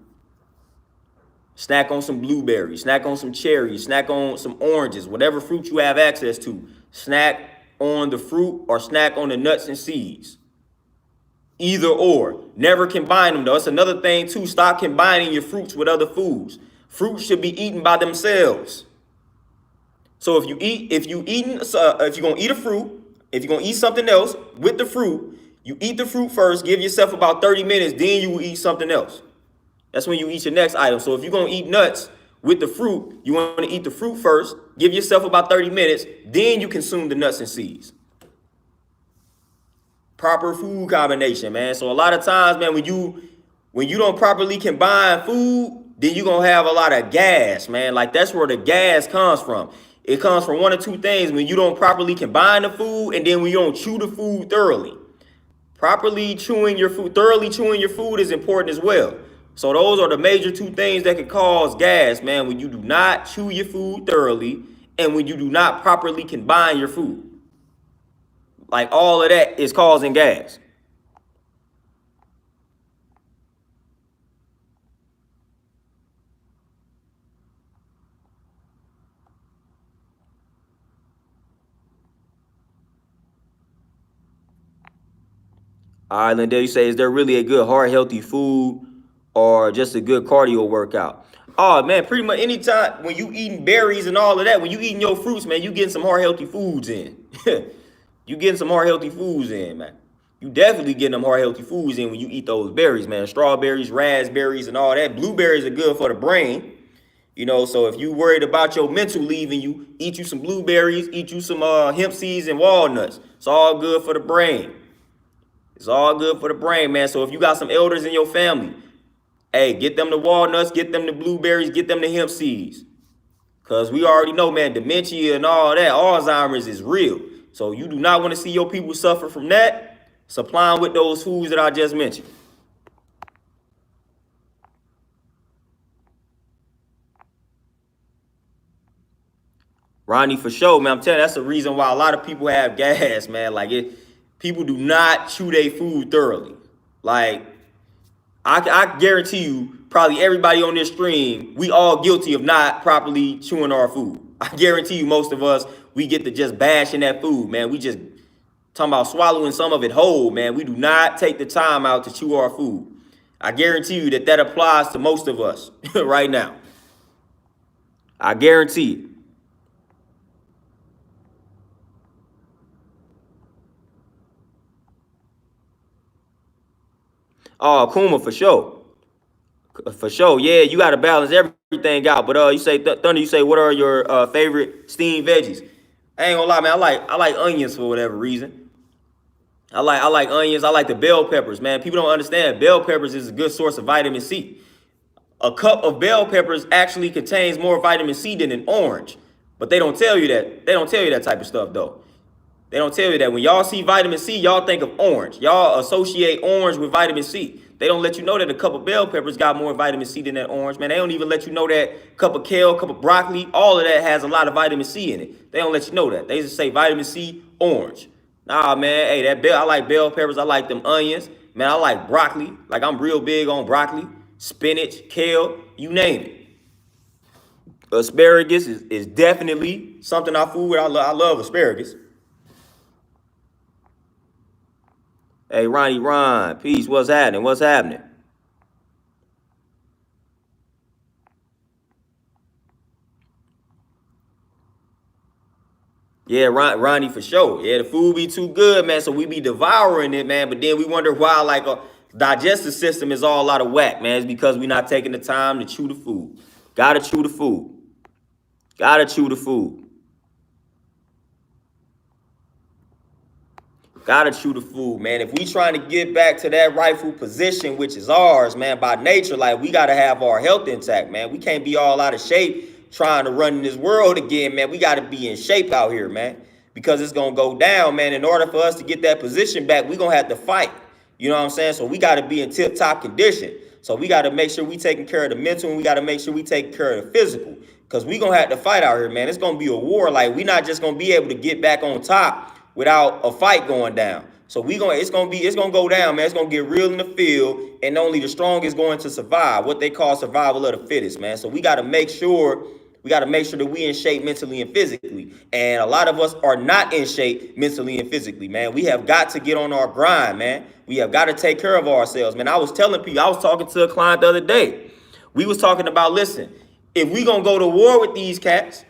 Snack on some blueberries, snack on some cherries, snack on some oranges, whatever fruit you have access to. Snack on the fruit or snack on the nuts and seeds. Either or. Never combine them, though. It's another thing, too. Stop combining your fruits with other foods. Fruits should be eaten by themselves. So if you're gonna eat a fruit, if you're gonna eat something else with the fruit, you eat the fruit first, give yourself about 30 minutes, then you will eat something else. That's when you eat your next item. So if you're going to eat nuts with the fruit, you want to eat the fruit first, give yourself about 30 minutes, then you consume the nuts and seeds. Proper food combination, man. So a lot of times, man, when you don't properly combine food, then you're going to have a lot of gas, man. Like, that's where the gas comes from. It comes from one of two things: when you don't properly combine the food, and then when you don't chew the food thoroughly. Thoroughly chewing your food is important as well. So those are the major two things that can cause gas, man, when you do not chew your food thoroughly and when you do not properly combine your food. Like, all of that is causing gas. All right, Lindell, you say, is there really a good heart healthy food or just a good cardio workout? Oh, man, pretty much anytime when you eating berries and all of that, when you eating your fruits, man, you getting some heart healthy foods in. You getting some heart healthy foods in, man. You definitely getting them heart healthy foods in when you eat those berries, man. Strawberries, raspberries, and all that. Blueberries are good for the brain. So if you worried about your mental leaving you, eat you some blueberries, eat you some hemp seeds and walnuts. It's all good for the brain. It's all good for the brain, man. So if you got some elders in your family, hey, get them the walnuts, get them the blueberries, get them the hemp seeds. Because we already know, man, dementia and all that, Alzheimer's is real. So you do not want to see your people suffer from that. Supply them with those foods that I just mentioned. Ronnie, for sure, man. I'm telling you, that's the reason why a lot of people have gas, man. Like, people do not chew their food thoroughly. Like, I guarantee you, probably everybody on this stream, we all guilty of not properly chewing our food. I guarantee you, most of us, we get to just bashing that food, man. We just talking about swallowing some of it whole, man. We do not take the time out to chew our food. I guarantee you that applies to most of us right now. I guarantee it. Oh, Kuma, for sure. For sure. Yeah, you got to balance everything out. But you say, Thunder, you say, what are your favorite steamed veggies? I ain't gonna lie, man. I like onions for whatever reason. I like onions. I like the bell peppers, man. People don't understand bell peppers is a good source of vitamin C. A cup of bell peppers actually contains more vitamin C than an orange. But they don't tell you that. They don't tell you that type of stuff, though. They don't tell you that. When y'all see vitamin C, y'all think of orange. Y'all associate orange with vitamin C. They don't let you know that a cup of bell peppers got more vitamin C than that orange, man. They don't even let you know that cup of kale, cup of broccoli, all of that has a lot of vitamin C in it. They don't let you know that. They just say vitamin C, orange. Nah, man, hey, I like bell peppers. I like them onions. Man, I like broccoli. Like, I'm real big on broccoli, spinach, kale, you name it. Asparagus is definitely something I food with. I love asparagus. Hey, Ronnie, Ron, peace. What's happening? What's happening? Yeah, Ronnie, for sure. Yeah, the food be too good, man. So we be devouring it, man. But then we wonder why, like, a digestive system is all out of whack, man. It's because we not taking the time to chew the food. Gotta chew the food. Gotta chew the food. Gotta chew the food, man. If we trying to get back to that rightful position, which is ours, man, by nature, like, we gotta have our health intact, man. We can't be all out of shape trying to run in this world again, man. We gotta be in shape out here, man, because it's gonna go down, man. In order for us to get that position back, we gonna have to fight. You know what I'm saying? So we gotta be in tip-top condition. So we gotta make sure we taking care of the mental, and we gotta make sure we taking care of the physical, because we gonna have to fight out here, man. It's gonna be a war. Like, we not just gonna be able to get back on top without a fight going down. So it's gonna go down, man. It's gonna get real in the field, and only the strongest going to survive. What they call survival of the fittest, man. So we gotta make sure that we in shape mentally and physically. And a lot of us are not in shape mentally and physically, man. We have got to get on our grind, man. We have got to take care of ourselves, man. I was telling people, I was talking to a client the other day. We was talking about, listen, if we gonna go to war with these cats,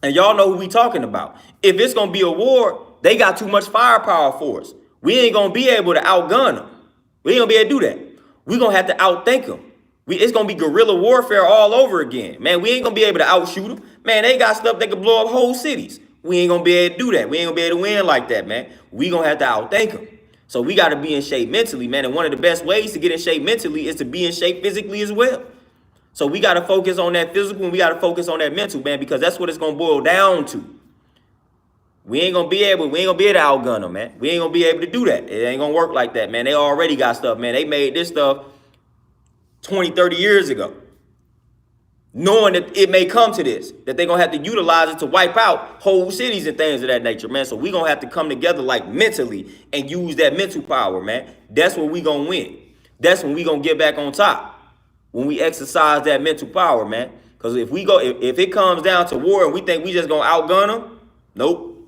and y'all know who we talking about. If it's gonna be a war, they got too much firepower for us. We ain't gonna be able to outgun them. We ain't gonna be able to do that. We gonna have to outthink them. It's gonna be guerrilla warfare all over again. Man, we ain't gonna be able to outshoot them. Man, they got stuff that can blow up whole cities. We ain't gonna be able to do that. We ain't gonna be able to win like that, man. We gonna have to outthink them. So we gotta be in shape mentally, man. And one of the best ways to get in shape mentally is to be in shape physically as well. So we got to focus on that physical, and we got to focus on that mental, man, because that's what it's going to boil down to. We ain't going to be able to outgun them, man. We ain't going to be able to do that. It ain't going to work like that, man. They already got stuff, man. They made this stuff 20, 30 years ago, knowing that it may come to this, that they're going to have to utilize it to wipe out whole cities and things of that nature, man. So we going to have to come together, like, mentally, and use that mental power, man. That's when we going to win. That's when we going to get back on top. When we exercise that mental power, man. Because if it comes down to war and we think we just gonna outgun them, nope.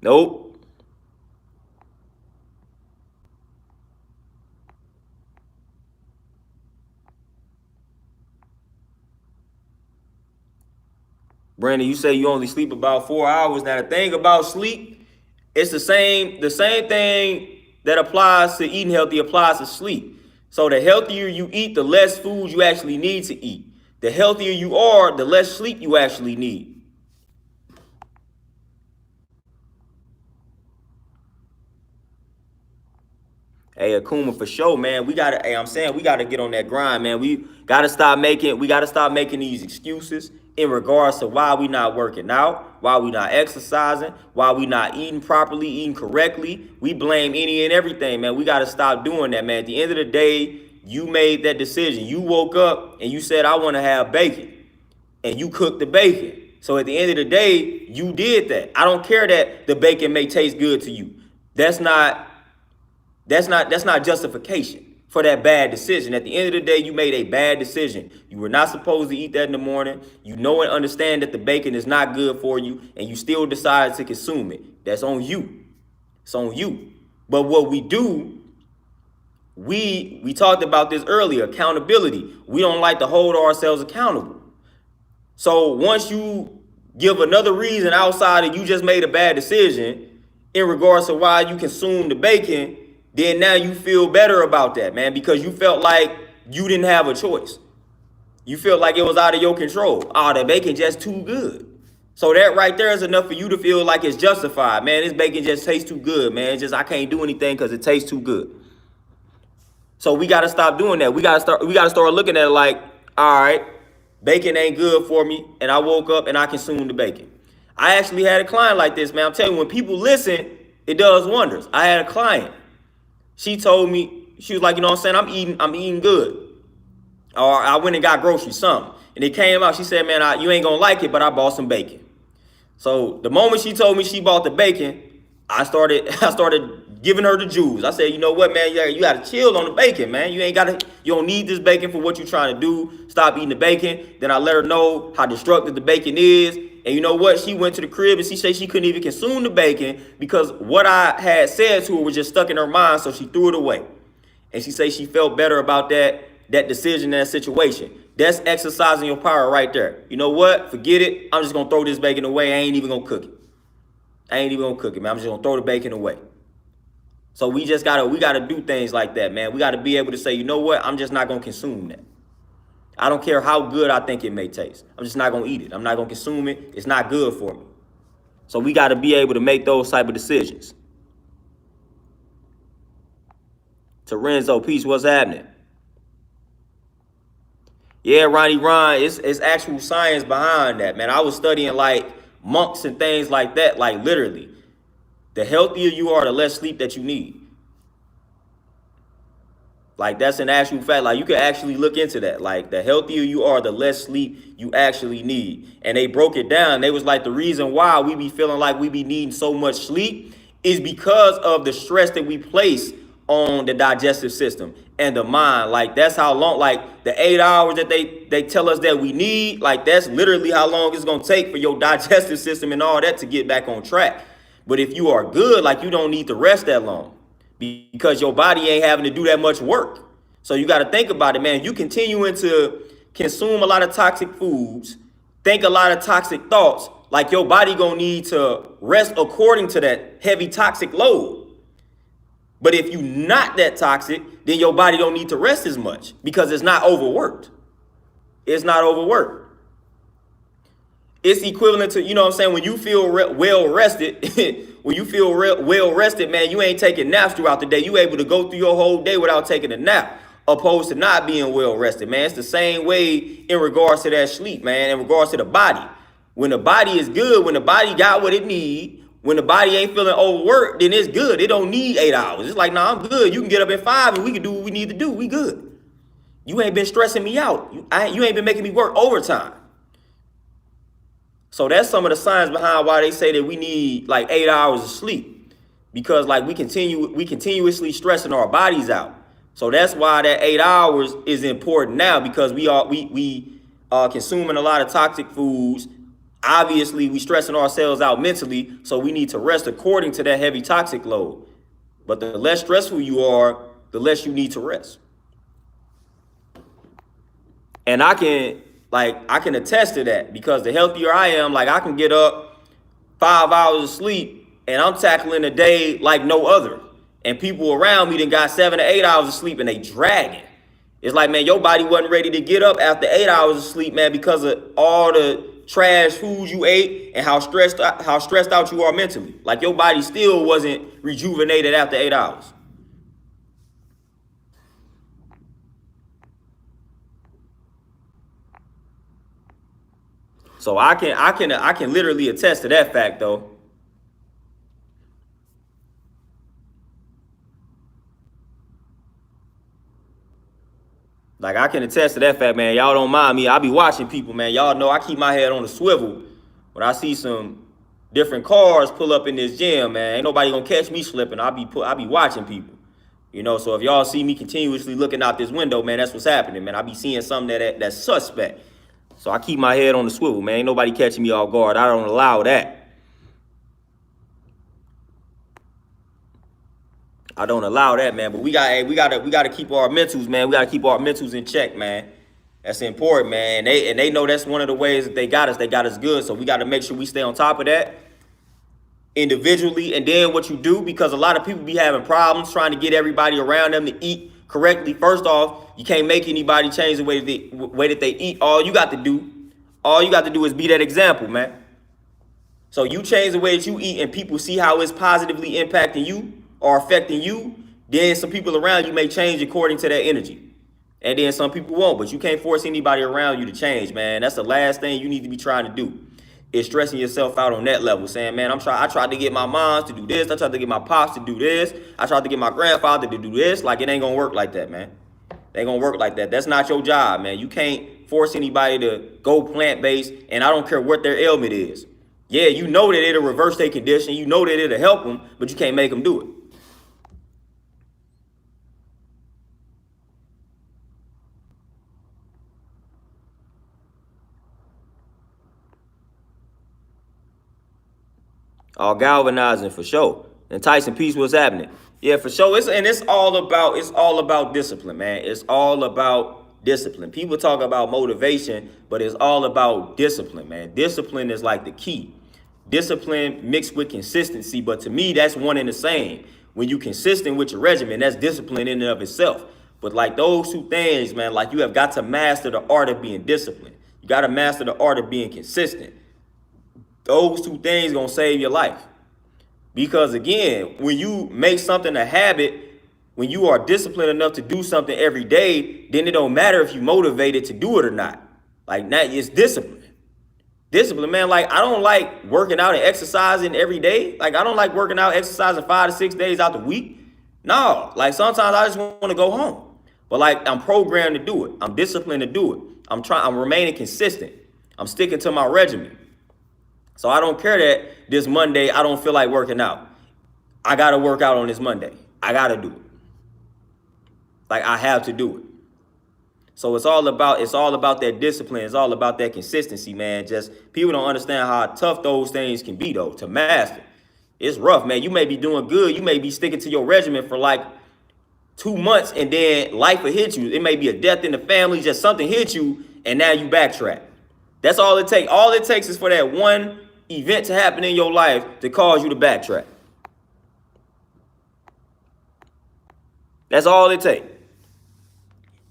Nope. Brandon, you say you only sleep about 4 hours. Now, the thing about sleep, it's the same thing that applies to eating healthy applies to sleep. So the healthier you eat, the less food you actually need to eat. The healthier you are, the less sleep you actually need. Hey, Akuma, for sure, man. We gotta get on that grind, man. We gotta stop making these excuses, in regards to why we not working out, why we not exercising, why we not eating properly, eating correctly. We blame any and everything, man. We got to stop doing that, man. At the end of the day, you made that decision. You woke up and you said, I want to have bacon, and you cooked the bacon. So at the end of the day, you did that. I don't care that the bacon may taste good to you. That's not justification for that bad decision. At the end of the day, you made a bad decision. You were not supposed to eat that in the morning. You know and understand that the bacon is not good for you, and you still decided to consume it. That's on you. It's on you. But what we do, we talked about this earlier, accountability. We don't like to hold ourselves accountable. So once you give another reason outside of you just made a bad decision in regards to why you consumed the bacon, then now you feel better about that, man, because you felt like you didn't have a choice. You feel like it was out of your control. Oh, the bacon just too good. So that right there is enough for you to feel like it's justified. Man, this bacon just tastes too good, man. It's just I can't do anything because it tastes too good. So we got to stop doing that. We got to start looking at it like, all right, bacon ain't good for me, and I woke up and I consumed the bacon. I actually had a client like this, man. I'm telling you, when people listen, it does wonders. I had a client. She told me, she was like, you know what I'm saying? I'm eating good. Or I went and got groceries, something. And it came out, she said, man, you ain't gonna like it, but I bought some bacon. So the moment she told me she bought the bacon, I started giving her the juice. I said, you know what, man, you gotta chill on the bacon, man. You don't need this bacon for what you're trying to do. Stop eating the bacon. Then I let her know how destructive the bacon is. And you know what? She went to the crib and she said she couldn't even consume the bacon because what I had said to her was just stuck in her mind, so she threw it away. And she said she felt better about that decision, that situation. That's exercising your power right there. You know what? Forget it. I'm just gonna throw this bacon away. I ain't even gonna cook it. Man. I'm just gonna throw the bacon away. So we gotta do things like that, man. We gotta be able to say, you know what? I'm just not gonna consume that. I don't care how good I think it may taste. I'm just not gonna eat it. I'm not gonna consume it. It's not good for me. So we gotta be able to make those type of decisions. To Renzo, peace, what's happening? Yeah, Ronnie Ron, it's actual science behind that, man. I was studying like monks and things like that, like literally. The healthier you are, the less sleep that you need. Like that's an actual fact. Like you can actually look into that. Like the healthier you are, the less sleep you actually need. And they broke it down. They was like the reason why we be feeling like we be needing so much sleep is because of the stress that we place on the digestive system and the mind. Like that's how long, like the 8 hours that they tell us that we need, like that's literally how long it's gonna take for your digestive system and all that to get back on track. But if you are good, like you don't need to rest that long because your body ain't having to do that much work. So you got to think about it, man. You continuing to consume a lot of toxic foods, think a lot of toxic thoughts, like your body gonna need to rest according to that heavy toxic load. But if you not that toxic, then your body don't need to rest as much because it's not overworked. It's not overworked. It's equivalent to, you know what I'm saying, when you feel well rested, well rested, man, you ain't taking naps throughout the day. You able to go through your whole day without taking a nap, opposed to not being well rested, man. It's the same way in regards to that sleep, man, in regards to the body. When the body is good, when the body got what it need, when the body ain't feeling overworked, then it's good. It don't need 8 hours. It's like, nah, I'm good. You can get up at 5 and we can do what we need to do. We good. You ain't been stressing me out. You ain't been making me work overtime. So that's some of the science behind why they say that we need like 8 hours of sleep, because like we continuously stressing our bodies out. So that's why that 8 hours is important now, because we are consuming a lot of toxic foods. Obviously, we stressing ourselves out mentally, so we need to rest according to that heavy toxic load. But the less stressful you are, the less you need to rest. And I can attest to that, because the healthier I am, like I can get up 5 hours of sleep and I'm tackling a day like no other. And people around me done got 7 to 8 hours of sleep and they dragging. It's like, man, your body wasn't ready to get up after 8 hours of sleep, man, because of all the trash food you ate and how stressed out you are mentally. Like your body still wasn't rejuvenated after 8 hours. So I can literally attest to that fact though. Like I can attest to that fact, man. Y'all don't mind me. I be watching people, man. Y'all know I keep my head on the swivel when I see some different cars pull up in this gym, man. Ain't nobody gonna catch me slipping. I be watching people. You know, so if y'all see me continuously looking out this window, man, that's what's happening, man. I be seeing something that's suspect. So I keep my head on the swivel, man. Ain't nobody catching me off guard. I don't allow that. I don't allow that, man. But we gotta keep our mentals, man. We gotta keep our mentals in check, man. That's important, man. And they know that's one of the ways that they got us. They got us good. So we gotta make sure we stay on top of that individually. And then what you do, because a lot of people be having problems trying to get everybody around them to eat correctly. First off, you can't make anybody change the way that they eat. All you got to do is be that example, man. So you change the way that you eat and people see how it's positively impacting you or affecting you, then some people around you may change according to that energy. And then some people won't, but you can't force anybody around you to change, man. That's the last thing you need to be trying to do, is stressing yourself out on that level, saying, man, I tried to get my moms to do this. I tried to get my pops to do this. I tried to get my grandfather to do this. Like, it ain't gonna work like that, man. It ain't gonna work like that. That's not your job, man. You can't force anybody to go plant-based, and I don't care what their ailment is. Yeah, you know that it'll reverse their condition. You know that it'll help them, but you can't make them do it. All galvanizing for sure. And Tyson, peace, what's happening? Yeah, for sure. It's all about discipline, man. It's all about discipline. People talk about motivation, but it's all about discipline, man. Discipline is like the key. Discipline mixed with consistency, but to me, that's one and the same. When you consistent with your regimen, that's discipline in and of itself. But like those two things, man, like you have got to master the art of being disciplined. You got to master the art of being consistent. Those two things gonna save your life. Because again, when you make something a habit, when you are disciplined enough to do something every day, then it don't matter if you motivated to do it or not. Like, that is discipline. Discipline, man. Like, I don't like working out and exercising every day. Like, I don't like working out, exercising 5 to 6 days out the week. No, like sometimes I just want to go home. But like, I'm programmed to do it. I'm disciplined to do it. I'm remaining consistent. I'm sticking to my regimen. So I don't care that this Monday I don't feel like working out. I got to work out on this Monday. I got to do it. Like, I have to do it. So it's all about that discipline. It's all about that consistency, man. Just people don't understand how tough those things can be, though, to master. It's rough, man. You may be doing good. You may be sticking to your regimen for like 2 months, and then life will hit you. It may be a death in the family. Just something hit you, and now you backtrack. That's all it takes. All it takes is for that one event to happen in your life to cause you to backtrack. That's all it takes.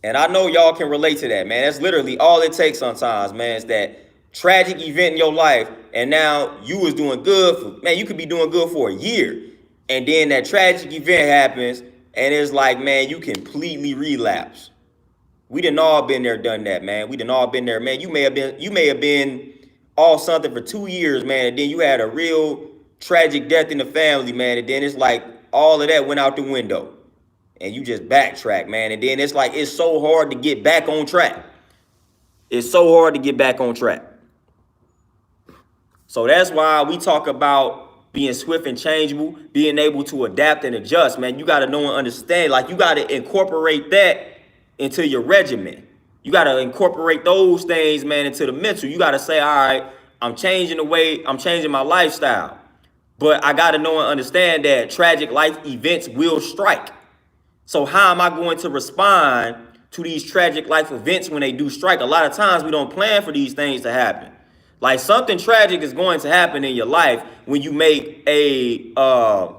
And I know y'all can relate to that, man. That's literally all it takes sometimes, man. It's that tragic event in your life, and now you was doing good for, man, you could be doing good for a year. And then that tragic event happens, and it's like, man, you completely relapse. We done all been there, done that, man. We done all been there, man. You may have been all something for 2 years, man, and then you had a real tragic death in the family, man, and then it's like all of that went out the window, and you just backtrack, man, and then it's like it's so hard to get back on track. It's so hard to get back on track. So that's why we talk about being swift and changeable, being able to adapt and adjust, man. You got to know and understand, like, you got to incorporate that into your regimen. You got to incorporate those things, man, into the mental. You got to say, all right, I'm changing my lifestyle. But I got to know and understand that tragic life events will strike. So how am I going to respond to these tragic life events when they do strike? A lot of times we don't plan for these things to happen. Like, something tragic is going to happen in your life when you make a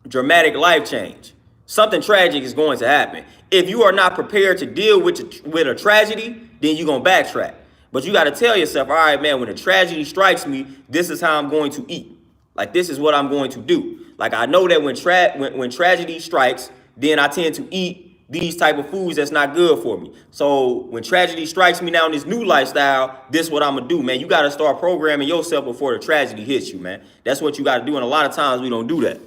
dramatic life change. Something tragic is going to happen. If you are not prepared to deal with a tragedy, then you're going to backtrack. But you got to tell yourself, all right, man, when a tragedy strikes me, this is how I'm going to eat. Like, this is what I'm going to do. Like, I know that when tragedy strikes, then I tend to eat these type of foods that's not good for me. So when tragedy strikes me now in this new lifestyle, this is what I'm gonna do, man. You gotta start programming yourself before the tragedy hits you, man. That's what you gotta do, and a lot of times we don't do that.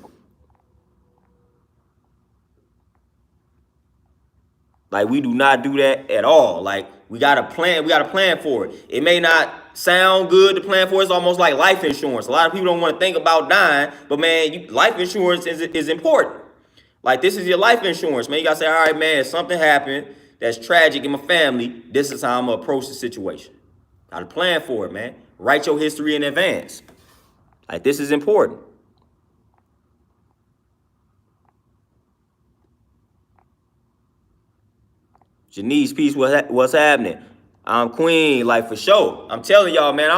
Like, we do not do that at all. Like, we gotta plan for it. It may not sound good to plan for it. It's almost like life insurance. A lot of people don't want to think about dying, but man, life insurance is important. Like, this is your life insurance, man. You gotta say, all right, man, if something happened that's tragic in my family, this is how I'm gonna approach the situation. Gotta plan for it, man. Write your history in advance. Like, this is important. Janice, peace, what's happening? I'm Queen, like, for sure. I'm telling y'all, man,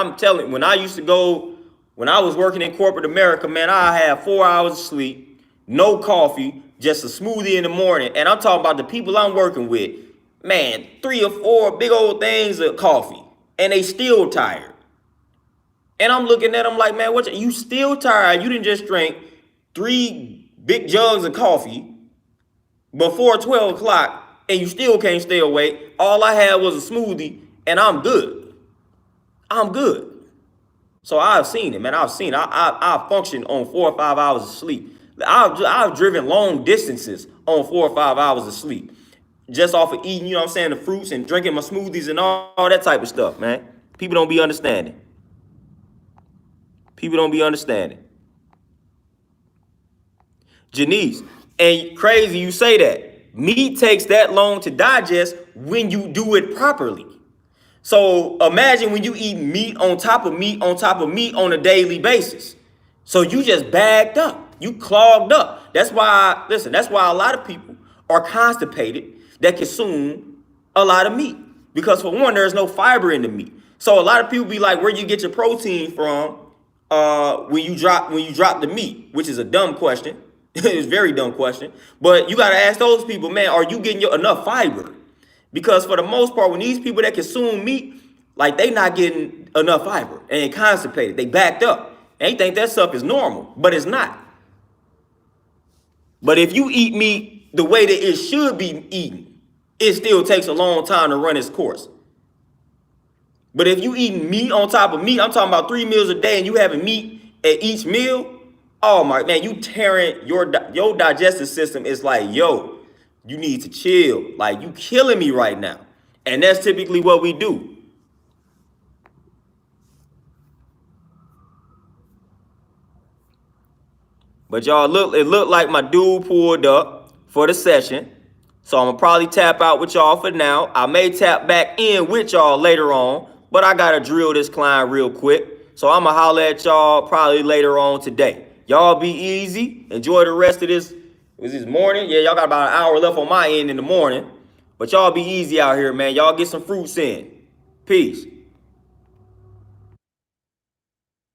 when I was working in corporate America, man, I had 4 hours of sleep, no coffee, just a smoothie in the morning. And I'm talking about the people I'm working with, man, 3 or 4 big old things of coffee, and they still tired. And I'm looking at them like, man, you still tired? You didn't just drink 3 big jugs of coffee before 12 o'clock, and you still can't stay awake. All I had was a smoothie, and I'm good. I'm good. So I've seen it, man. I function on 4 or 5 hours of sleep. I've driven long distances on 4 or 5 hours of sleep, just off of eating, you know what I'm saying, the fruits and drinking my smoothies and all that type of stuff, man. People don't be understanding. People don't be understanding. Janice, and crazy you say that. Meat takes that long to digest when you do it properly. So imagine when you eat meat on top of meat on top of meat on a daily basis. So you just bagged up. You clogged up. That's why a lot of people are constipated that consume a lot of meat. Because for one, there's no fiber in the meat. So a lot of people be like, where you get your protein from when you drop the meat, which is a dumb question. It's a very dumb question. But you got to ask those people, man, are you getting enough fiber? Because for the most part, when these people that consume meat, like, they not getting enough fiber and they constipated, they backed up. And they think that stuff is normal, but it's not. But if you eat meat the way that it should be eaten, it still takes a long time to run its course. But if you eating meat on top of meat, I'm talking about 3 meals a day, and you having meat at each meal, oh my, man, you tearing your digestive system. Is like, yo, you need to chill. Like, you killing me right now. And that's typically what we do. But y'all, it looked like my dude pulled up for the session. So I'm gonna probably tap out with y'all for now. I may tap back in with y'all later on, but I gotta drill this client real quick. So I'm gonna holler at y'all probably later on today. Y'all be easy. Enjoy the rest of this. Was this morning? Yeah, y'all got about an hour left on my end in the morning. But y'all be easy out here, man. Y'all get some fruits in. Peace.